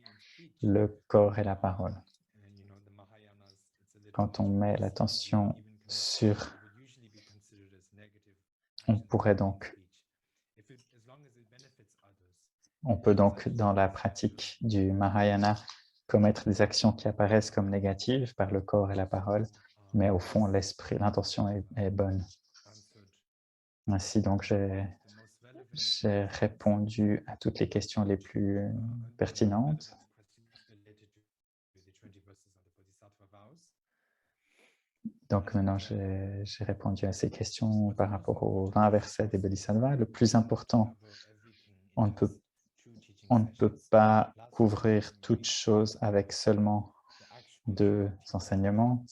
le corps et la parole. Quand on met l'attention sur... On peut donc, dans la pratique du Mahayana, commettre des actions qui apparaissent comme négatives par le corps et la parole, mais au fond, l'esprit, l'intention est bonne. Ainsi, donc, j'ai répondu à toutes les questions les plus pertinentes. Donc maintenant, j'ai répondu à ces questions par rapport aux 20 versets des Bodhisattvas. Le plus important, on ne peut pas couvrir toute chose avec seulement 2 enseignements.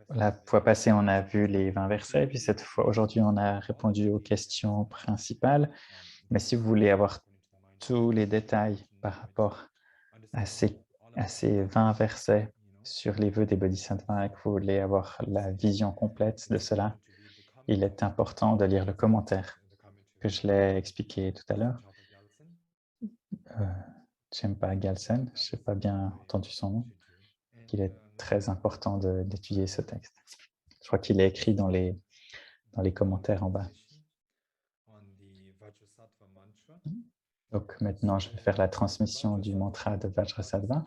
La fois passée, on a vu les 20 versets, puis aujourd'hui, on a répondu aux questions principales. Mais si vous voulez avoir tous les détails par rapport à ces 20 versets sur les vœux des Bodhisattvas et que vous voulez avoir la vision complète de cela, il est important de lire le commentaire que je l'ai expliqué tout à l'heure. Chempa Gyaltsen, je n'ai pas bien entendu son nom. Il est très important d'étudier ce texte. Je crois qu'il est écrit dans les commentaires en bas. Donc maintenant, je vais faire la transmission du mantra de Vajrasattva.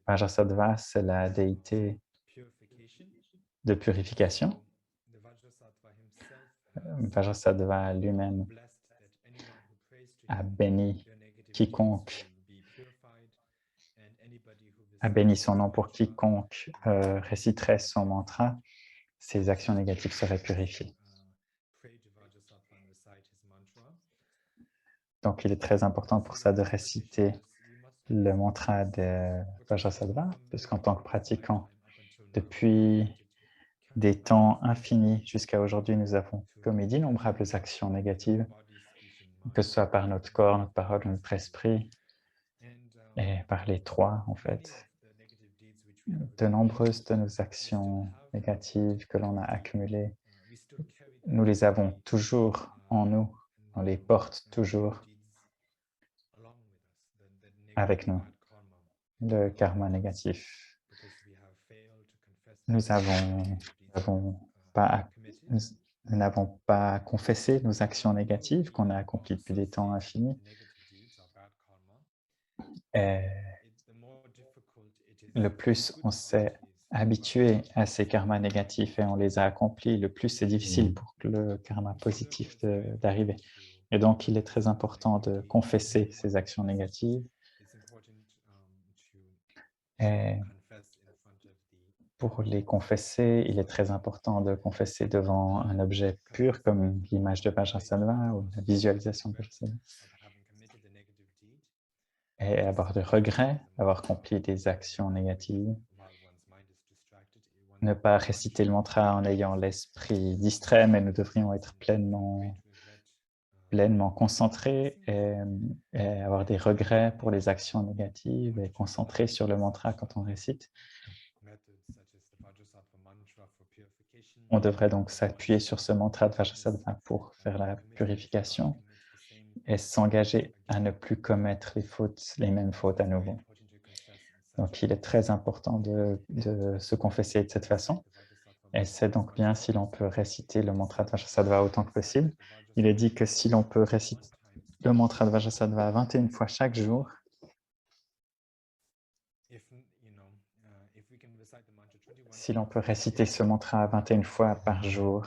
Vajrasattva, c'est la déité de purification. Vajrasattva lui-même a béni quiconque, a béni son nom pour quiconque réciterait son mantra, ses actions négatives seraient purifiées. Donc, il est très important pour ça de réciter le mantra de Vajrasattva, parce qu'en tant que pratiquant, depuis des temps infinis jusqu'à aujourd'hui, nous avons commis d'innombrables actions négatives, que ce soit par notre corps, notre parole, notre esprit, et par les trois, en fait. De nombreuses de nos actions négatives que l'on a accumulées, nous les avons toujours en nous, on les porte toujours avec nous, le karma négatif. Nous n'avons pas confessé nos actions négatives qu'on a accomplies depuis des temps infinis. Et le plus on s'est habitué à ces karmas négatifs et on les a accomplis, le plus c'est difficile pour le karma positif d'arriver. Et donc, il est très important de confesser ces actions négatives. Et pour les confesser, il est très important de confesser devant un objet pur comme l'image de Vajrasattva ou la visualisation de Vajrasattva. Et avoir de regrets, avoir accompli des actions négatives. Ne pas réciter le mantra en ayant l'esprit distrait, mais nous devrions être pleinement concentrés et avoir des regrets pour les actions négatives et concentrer sur le mantra quand on récite. On devrait donc s'appuyer sur ce mantra de Vajrasattva pour faire la purification et s'engager à ne plus commettre les mêmes fautes à nouveau. Donc, il est très important de se confesser de cette façon. Et c'est donc bien si l'on peut réciter le mantra de Vajrasattva autant que possible. Il est dit que si l'on peut réciter le mantra de Vajrasattva 21 fois chaque jour, si l'on peut réciter ce mantra 21 fois par jour,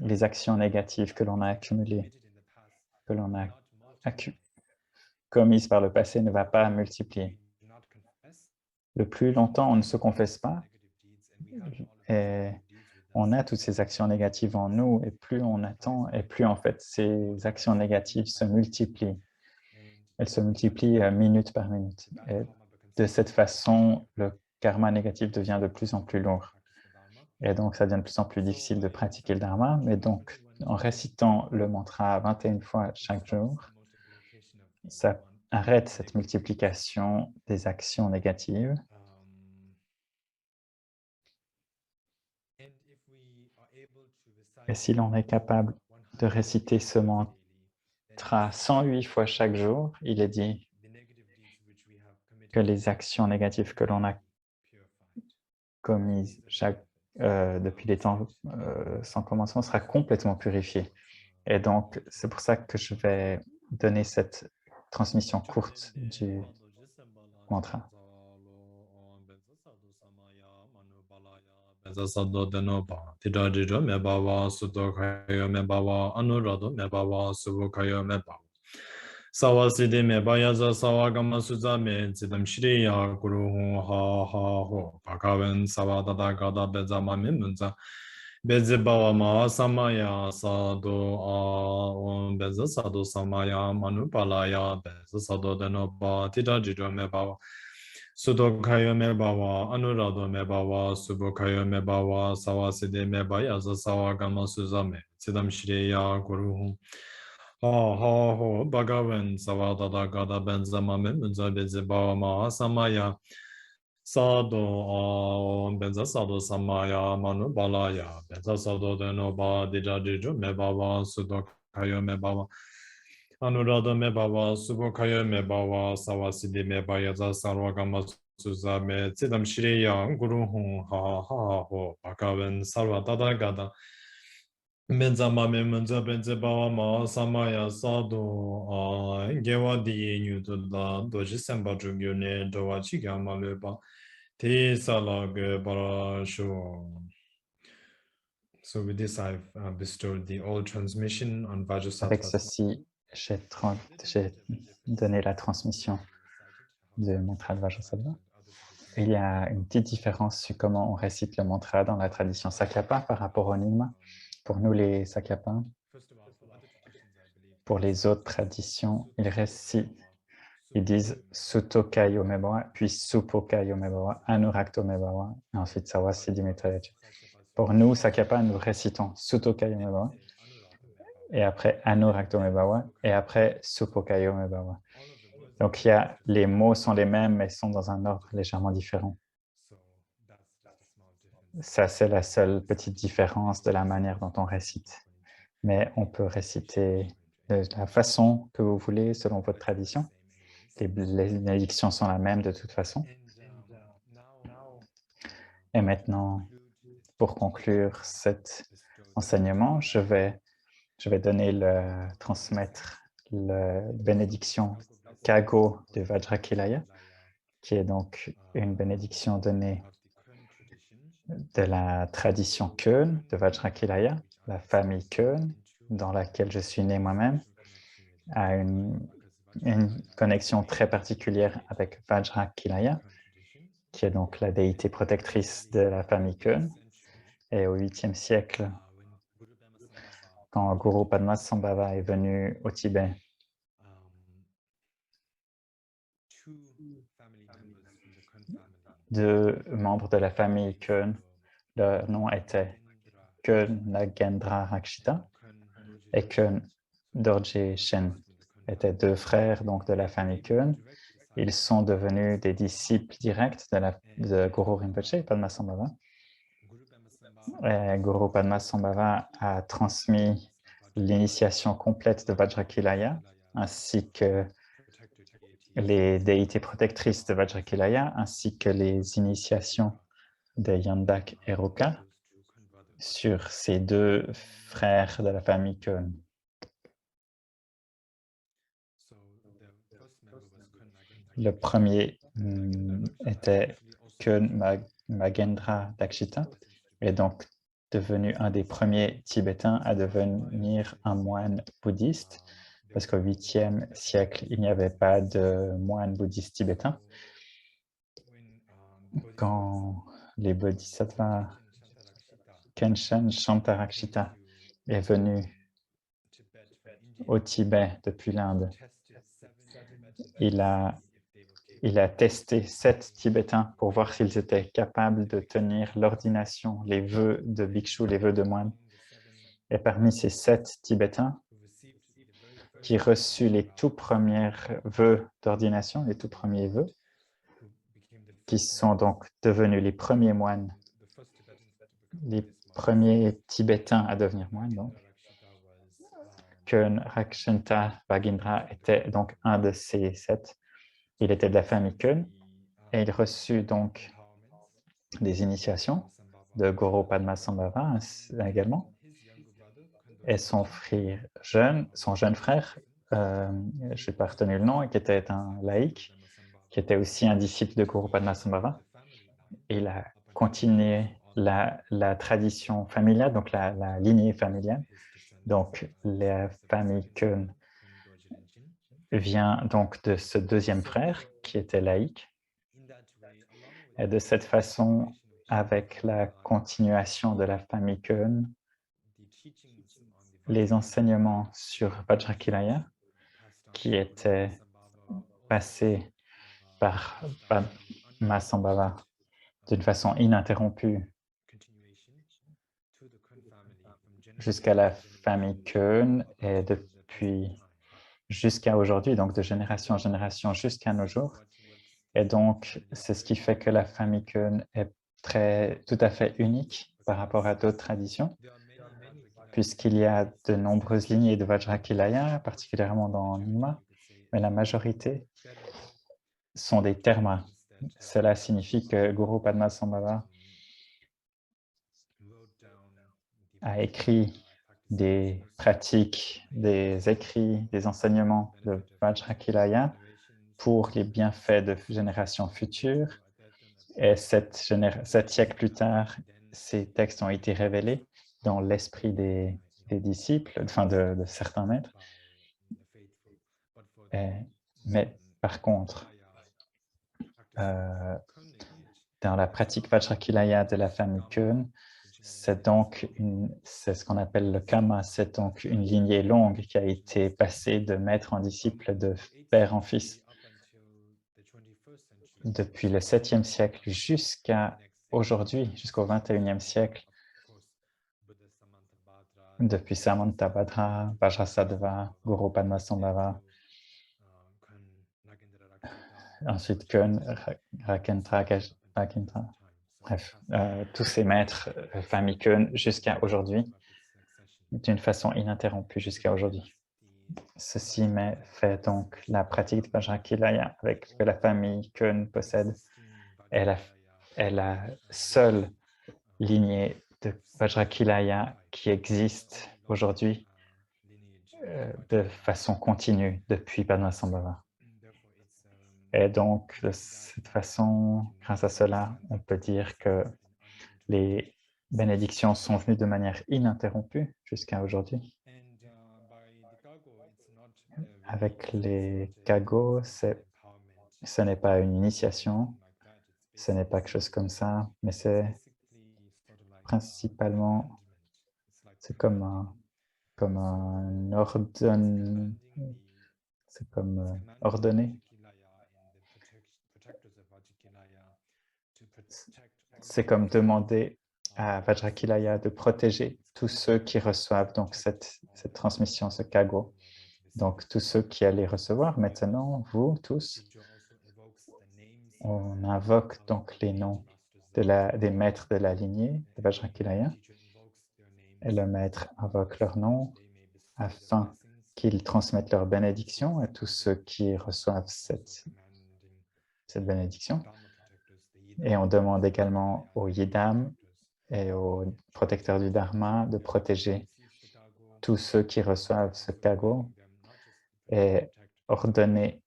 les actions négatives que l'on a accumulées, que l'on a commises par le passé ne va pas multiplier. Le plus longtemps on ne se confesse pas, et on a toutes ces actions négatives en nous, et plus on attend, et plus en fait ces actions négatives se multiplient. Elles se multiplient minute par minute. Et de cette façon, le karma négatif devient de plus en plus lourd. Et donc, ça devient de plus en plus difficile de pratiquer le dharma. Mais donc, en récitant le mantra 21 fois chaque jour, ça arrête cette multiplication des actions négatives. Et si l'on est capable de réciter ce mantra 108 fois chaque jour, il est dit que les actions négatives que l'on a commises depuis les temps sans commencement sera complètement purifiées. Et donc, c'est pour ça que je vais donner cette transmission courte du mantra. Sawasidi me bayaza sawagama suzame zidam shriya guru ha ha ho bhagavan savadada gada bezama mimunza bezibawa ma samaya sado on beza sado samaya manupalaya beza sado denoba tida jido me bawa Sudokaya me bawa anurado me bawa subokaya me bawa sawasidi me bayaza sawagama suzame zidam shriya guru ho bhagavan savadada gada benzama memunza bezibawa ma samaya sado benza sado samaya manu balaya benza sado denoba dijajijo me bawa sudokayo me bawa anurada me bawa subokayo me bawa sawasidi me bayaza sarvagama suzame tsidam shriya guru ha ho bhagavan savadada gada Benzama menza benze bawa ma samaya sado gewa di nyutu la doji semba chugyo ne dowa chigya ma leba te sala ge bara sho. So with this I've bestowed the old transmission on Avec Vajrasattva. ceci, j'ai donné la transmission du mantra de Vajrasattva. Il y a une petite différence sur comment on récite le mantra dans la tradition Sakyapa par rapport au Nyingma. Pour nous, les Sakyapa, pour les autres traditions, ils disent Sutokai Omebawa, puis Supokai Omebawa, Anurakto Omebawa, et ensuite Sawasidi Metayacha. Pour nous, Sakyapa, nous récitons Sutokai Omebawa, et après Anurakto Omebawa, et après Supokai Omebawa. Donc, les mots sont les mêmes, mais sont dans un ordre légèrement différent. Ça, c'est la seule petite différence de la manière dont on récite. Mais on peut réciter de la façon que vous voulez, selon votre tradition. Les bénédictions sont la même de toute façon. Et maintenant, pour conclure cet enseignement, je vais transmettre la bénédiction Kago de Vajrakilaya, qui est donc une bénédiction donnée de la tradition Keun de Vajrakilaya, la famille Keun, dans laquelle je suis né moi-même, a une connexion très particulière avec Vajrakilaya, qui est donc la déité protectrice de la famille Keun. Et au 8e siècle, quand Guru Padmasambhava est venu au Tibet, deux membres de la famille Keun, leur nom était Keun Nagendra Rakshita et Keun Dorje Shen, étaient deux frères donc, de la famille Keun. Ils sont devenus des disciples directs de Guru Rinpoche, Padmasambhava. Guru Padmasambhava a transmis l'initiation complète de Vajrakilaya, ainsi que les déités protectrices de Vajrakilaya, ainsi que les initiations de Yandak et Ruka sur ces deux frères de la famille Keun. Le premier était Keun Magendra Dakshita est donc devenu un des premiers Tibétains à devenir un moine bouddhiste, parce qu'au 8e siècle, il n'y avait pas de moine bouddhiste tibétain. Quand les bodhisattvas Kenshin Shantarakshita est venu au Tibet depuis l'Inde, il a testé 7 Tibétains pour voir s'ils étaient capables de tenir l'ordination, les vœux de bhikshu, les vœux de moine. Et parmi ces 7 Tibétains qui reçurent les tout premiers vœux d'ordination, les tout premiers vœux, qui sont donc devenus les premiers moines, les premiers Tibétains à devenir moines, donc, que Rakshanta Bhagindra était donc un de ces 7. Il était de la famille Kun et il reçut donc des initiations de Guru Padmasambhava également. Et son jeune frère, je n'ai pas retenu le nom, qui était un laïc, qui était aussi un disciple de Guru Padmasambhava. Il a continué la tradition familiale, donc la lignée familiale. Donc, la famille Kun vient donc de ce deuxième frère qui était laïque. Et de cette façon, avec la continuation de la famille Kun, les enseignements sur Vajrakilaya, qui étaient passés par Padmasambhava d'une façon ininterrompue jusqu'à la famille Kun et depuis jusqu'à aujourd'hui, donc de génération en génération jusqu'à nos jours. Et donc, c'est ce qui fait que la famille Kun est tout à fait unique par rapport à d'autres traditions, puisqu'il y a de nombreuses lignées de Vajrakilaya, particulièrement dans Nima, mais la majorité sont des termas. Cela signifie que Guru Padmasambhava a écrit des pratiques, des écrits, des enseignements de Vajrakilaya pour les bienfaits de générations futures. Et 7 siècles plus tard, ces textes ont été révélés dans l'esprit des disciples, enfin de certains maîtres. Mais par contre, dans la pratique Vajrakilaya de la famille Kun, c'est ce qu'on appelle le Kama, c'est donc une lignée longue qui a été passée de maître en disciple, de père en fils, depuis le 7e siècle jusqu'à aujourd'hui, jusqu'au 21e siècle, depuis Samantabhadra, Vajrasattva, Guru Padmasambhava, ensuite Kun, Rakentra, bref, tous ces maîtres, famille Kun, jusqu'à aujourd'hui, d'une façon ininterrompue jusqu'à aujourd'hui. Ceci fait donc la pratique de Vajrakilaya avec que la famille Kun possède est la seule lignée de Vajrakilaya qui existe aujourd'hui de façon continue depuis Padmasambhava. Et donc, de cette façon, grâce à cela, on peut dire que les bénédictions sont venues de manière ininterrompue jusqu'à aujourd'hui. Avec les kagos, ce n'est pas une initiation, ce n'est pas quelque chose comme ça, mais c'est principalement, c'est comme un ordonné, c'est comme ordonné. C'est comme demander à Vajrakilaya de protéger tous ceux qui reçoivent donc cette transmission, ce kago. Donc, tous ceux qui allaient recevoir, maintenant, vous tous, on invoque donc les noms des maîtres de la lignée de Vajrakilaya. Et le maître invoque leur nom afin qu'ils transmettent leur bénédiction à tous ceux qui reçoivent cette bénédiction. Et on demande également aux Yidam et aux protecteurs du Dharma de protéger tous ceux qui reçoivent ce kago et ordonner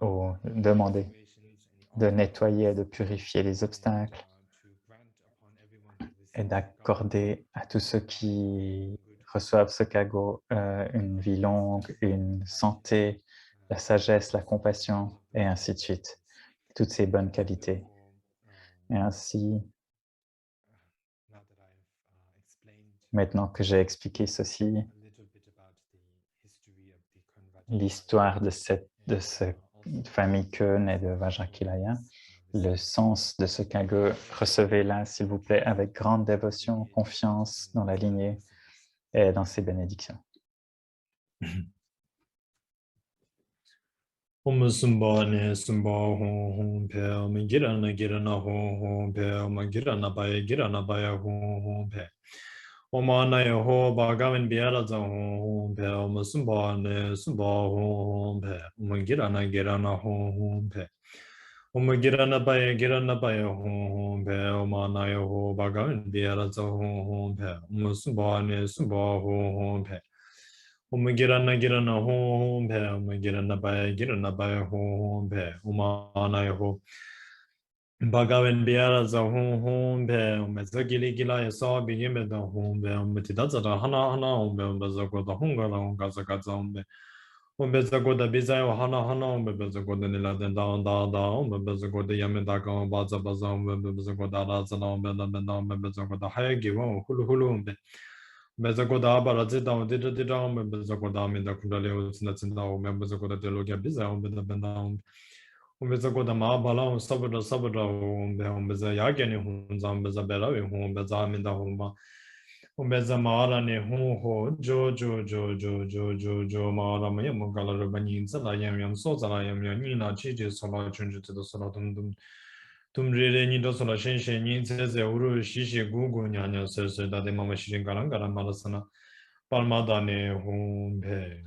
ou demander de nettoyer et de purifier les obstacles et d'accorder à tous ceux qui reçoivent ce cadeau une vie longue, une santé, la sagesse, la compassion, et ainsi de suite. Toutes ces bonnes qualités. Et ainsi, maintenant que j'ai expliqué ceci, l'histoire de cette famille Keun et de Vajrakilaya, le sens de ce cadeau, recevez-la, s'il vous plaît, avec grande dévotion, confiance dans la lignée et dans ses bénédictions. Om sumba ne sumba hon hon pe om girana girana hon hon pe om girana baya hon hon pe om anaya ho bagavan biara za hon hon pe om sumba ne sumba hon hon pe om girana hon hon pe om girana baya hon hon pe om anaya ho bagavan biara za hon hon pe om sumba ne sumba hon hon pe girana hon pe girana baya hon pe umana ho bagawen biara za hon pe zagili gila ya sa bigin be da hon pe tida za hana pe za ko da hon ga za ka za pe za ko da biza ya hana pe za ko da ni la den da pe za ko da yame da ka ba za pe za ko da ra za pe za ko da haya gi wa hulu pe Bezagoda barazita o dita o bezagoda minda kundaleo sinatinda o bezagoda teologia biza o benda o bezagoda ma bala o sabada o beza yagene hunza beza bela o beza minda humba o beza maala ne ho jo maala me mo gala bani zala yam so zala yam ni na chi je sola chunju to sola dum re ni do sola shen ni ze uru shi gu gu nya nya se da de mama shi garan malasana palmadane humbe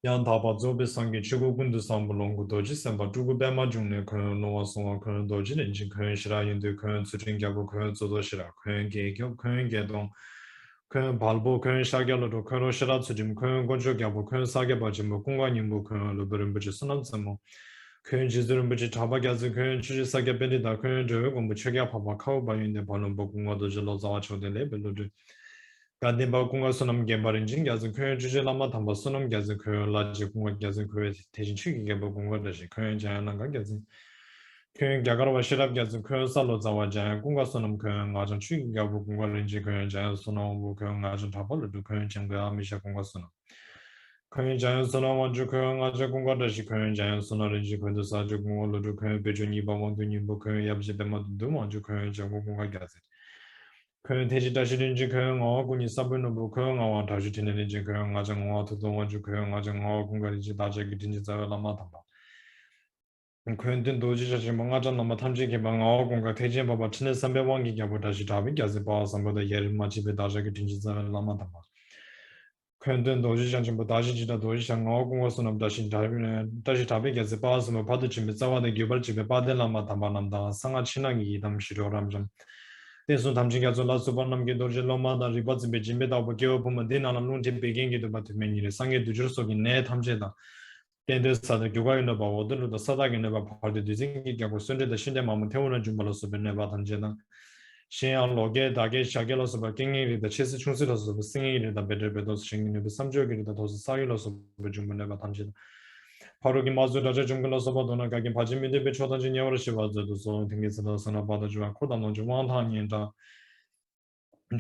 yan taba zobe sangi chigo gundu sambolongu doji semba jugu bema jungne koyon noa songa koyon doji nenji koyon shira yundu koyon tsujin gyago koyon zozo shira koyon gegyo koyon gedong koyon balbo koyon shagyalo do koyon shira tsujim koyon gonjo gyabo koyon sageba jimbo kunga nyingbo koyon luburin buji sunam tsemo koyon jizurin buji taba gyazi koyon chuji sagebeli da koyon joyo gombu chegya papa kao bayunde balombo kunga doji lo zawa chode lebe lodu 간디바 공가 수남 개발인 진가즈 그 주제 남마 담바 수남 가즈 그 라지 공가 가즈 그 대신 추기게 뭐 공가 다시 그 자연한 가 가즈 그 가가로 시랍 가즈 그 살로 자와자 공가 수남 그 가전 추기가 뭐 공가를 이제 그 자연 수남 뭐그 가전 답을도 그 정가 미샤 공가 수남 그 자연 수남 원주 그 가저 공가 다시 그 자연 수남을 이제 그 사주 공가로 그 배준이 바원도니 뭐그 yap지 배마도 먼저 그 정고 공가 가즈 그 대지다시든지 그 어군이 서브노부 그 어와 다시 되는지 그 가정 어도 동원주 그 가정 어 공간이지 다저기 든지 자라마 담바 그런데 도지자지 뭔가자 넘어 탐지 개방 어 공간 대지 바바 친의 300원기 겹을 다시 답이 가지 봐 선보다 예를 맞집에 다저기 든지 자라마 담바 그런데 도지자지 뭐 다시 지다 도지장 어 공원선은 다시 답이 가지 봐 선보 받을 준비 자와의 개발집에 받을라마 담바 남다 상하 친하기 담시로람 좀 대수 담진가 졸라 수반남게 도르jel로마다 리바즈 베진베다 보게오 보면 되나는 논제 베겐게도 바트메니를 상게 두저속이 내 탐제다 댄데스다 교과에는 봐 어들도 사다게는 봐 팔데 디징기하고 선제다 신대 마음은 태우는 준발로서 ben네 봐 탐제다 신앙 로게 다게 샤게로서 봐 갱이리다 체스 충스로서 승이리다 베르베도 신기는 삼조기리다 도서 사이로서 준ben네 봐 탐제다 바로기 마즈라자 중글로서 보도나 가긴 바지미데 베초던진 여러시 와저도서 등에서 선아 받아주와 코다노 중앙타니다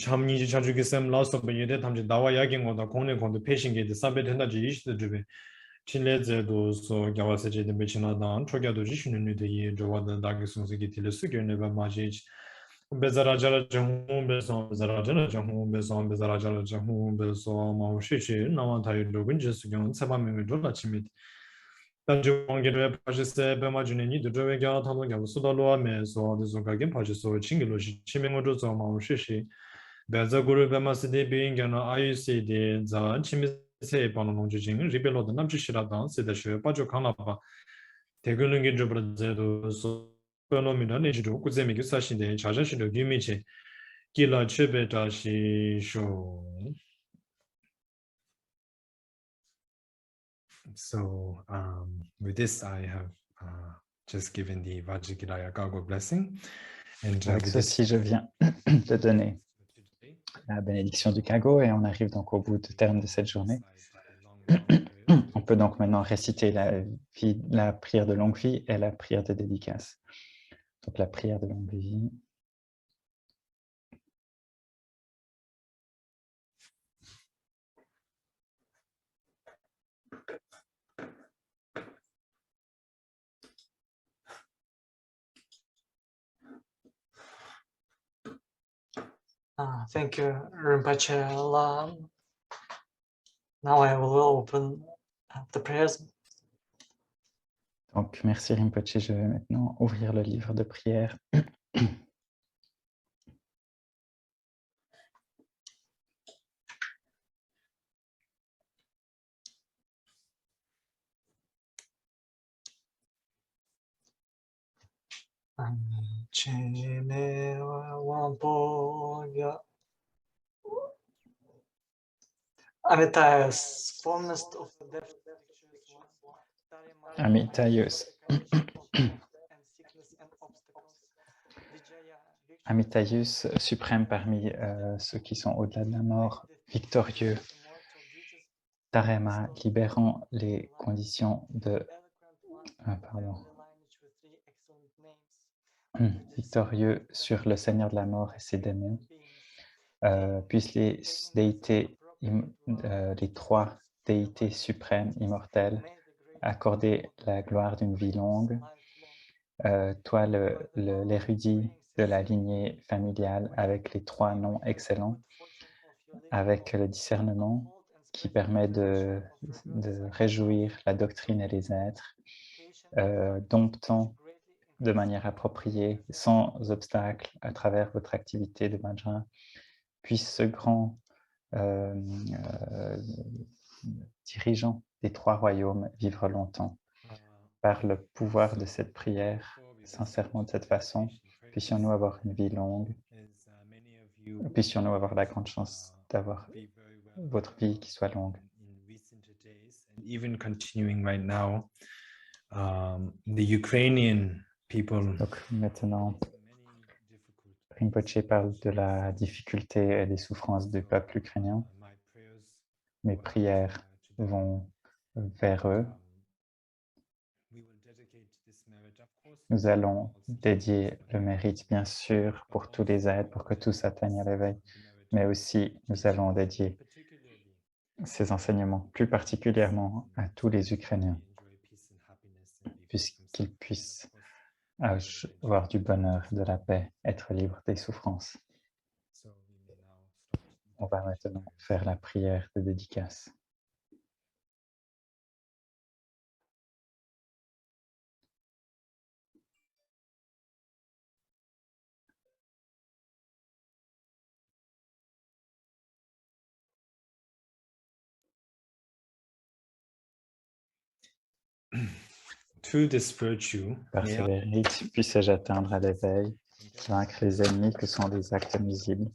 참니지 자주기 셈 라서 베예데 탐지 나와 야긴고다 공내 공도 패신게데 사베된다지 이시드 주베 칠레제도 소 야와세제데 베치나다 초갸도 지슈는데 예 조와다 다게 순스기 틸스게네 바마지 베자라자라 정ベソ 베자라자라 정ベソ 베자라자라 정ベソ 마우시시 나와타이도 근제스경 세바명을 돌아치미 단주왕게를 파시세 베마주네니 드르웨가 타노가 수달로아메소 드조가긴 파시소 칭길로시 치명으로 마우시시 베자고르 베마스데 비잉가나 아이시데 자 치미세 바노농주징 리벨로드 남주시라단 세다시 빠조 강나바 대글릉게 주브르제도 소노미나 네지도 꾸제미기 사신데 자자시도 유미체 길라 쳬베다시쇼. So with this, I have just given the Vajragiraya Gago blessing, Avec ceci, je viens de donner la bénédiction du Kago et on arrive donc au bout du terme de cette journée. On peut donc maintenant réciter la prière de longue vie et la prière de dédicace. Donc la prière de longue vie. Thank you, Rinpoche. Now I will open the prayers. Donc merci Rinpoche, je vais maintenant ouvrir le livre de prière. Amitaius. Amitaius, suprême parmi ceux qui sont au-delà de la mort, victorieux, Tarema, libérant les conditions de... victorieux sur le Seigneur de la mort et ses démons, puissent les déités, les trois déités suprêmes immortelles, accorder la gloire d'une vie longue. Toi, l'érudit de la lignée familiale avec les trois noms excellents, avec le discernement qui permet de réjouir la doctrine et les êtres, domptant de manière appropriée, sans obstacle, à travers votre activité de Vajra, puisse ce grand dirigeant des trois royaumes vivre longtemps. Par le pouvoir de cette prière, sincèrement de cette façon, puissions-nous avoir une vie longue, puissions-nous avoir la grande chance d'avoir votre vie qui soit longue. Even continuing right now, the Ukrainian people. Donc maintenant, Rinpoche parle de la difficulté et des souffrances du peuple ukrainien. Mes prières vont vers eux. Nous allons dédier le mérite, bien sûr, pour tous les êtres, pour que tous atteignent à l'éveil, mais aussi nous allons dédier ces enseignements, plus particulièrement à tous les Ukrainiens, puisqu'ils puissent avoir du bonheur, de la paix, être libres des souffrances. On va maintenant faire la prière de dédicace. Par ce mérite, puisse-je atteindre à l'éveil, vaincre les ennemis que sont les actes nuisibles,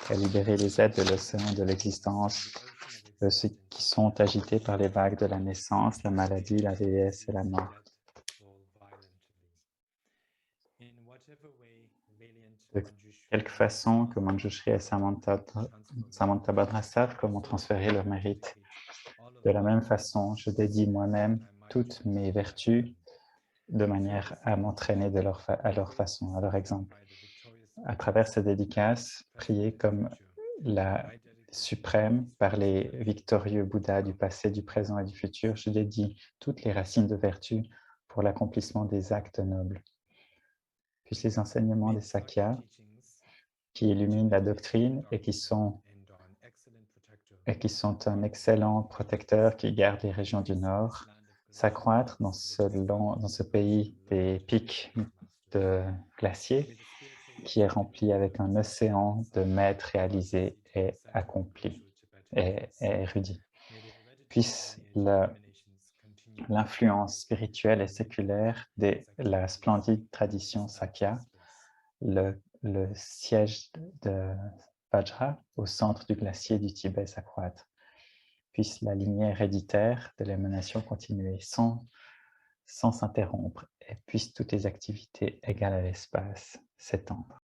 et libérer les êtres de l'océan de l'existence, de ceux qui sont agités par les vagues de la naissance, la maladie, la vieillesse et la mort. De quelque façon que Manjushri et Samantabhadra savent comment transférer leur mérite. De la même façon, je dédie moi-même toutes mes vertus de manière à m'entraîner à leur façon, à leur exemple. À travers ces dédicaces, priez comme la suprême par les victorieux Bouddhas du passé, du présent et du futur. Je dédie toutes les racines de vertu pour l'accomplissement des actes nobles. Puis les enseignements des Sakyas qui illuminent la doctrine et qui sont un excellent protecteur qui garde les régions du Nord, s'accroître dans ce pays des pics de glaciers qui est rempli avec un océan de maîtres réalisés et accomplis et érudits. Puisse l'influence spirituelle et séculaire de la splendide tradition Sakya, le siège de Vajra au centre du glacier du Tibet s'accroître. Puisse la lignée héréditaire de l'émanation continuer sans s'interrompre et puisse toutes les activités égales à l'espace s'étendre.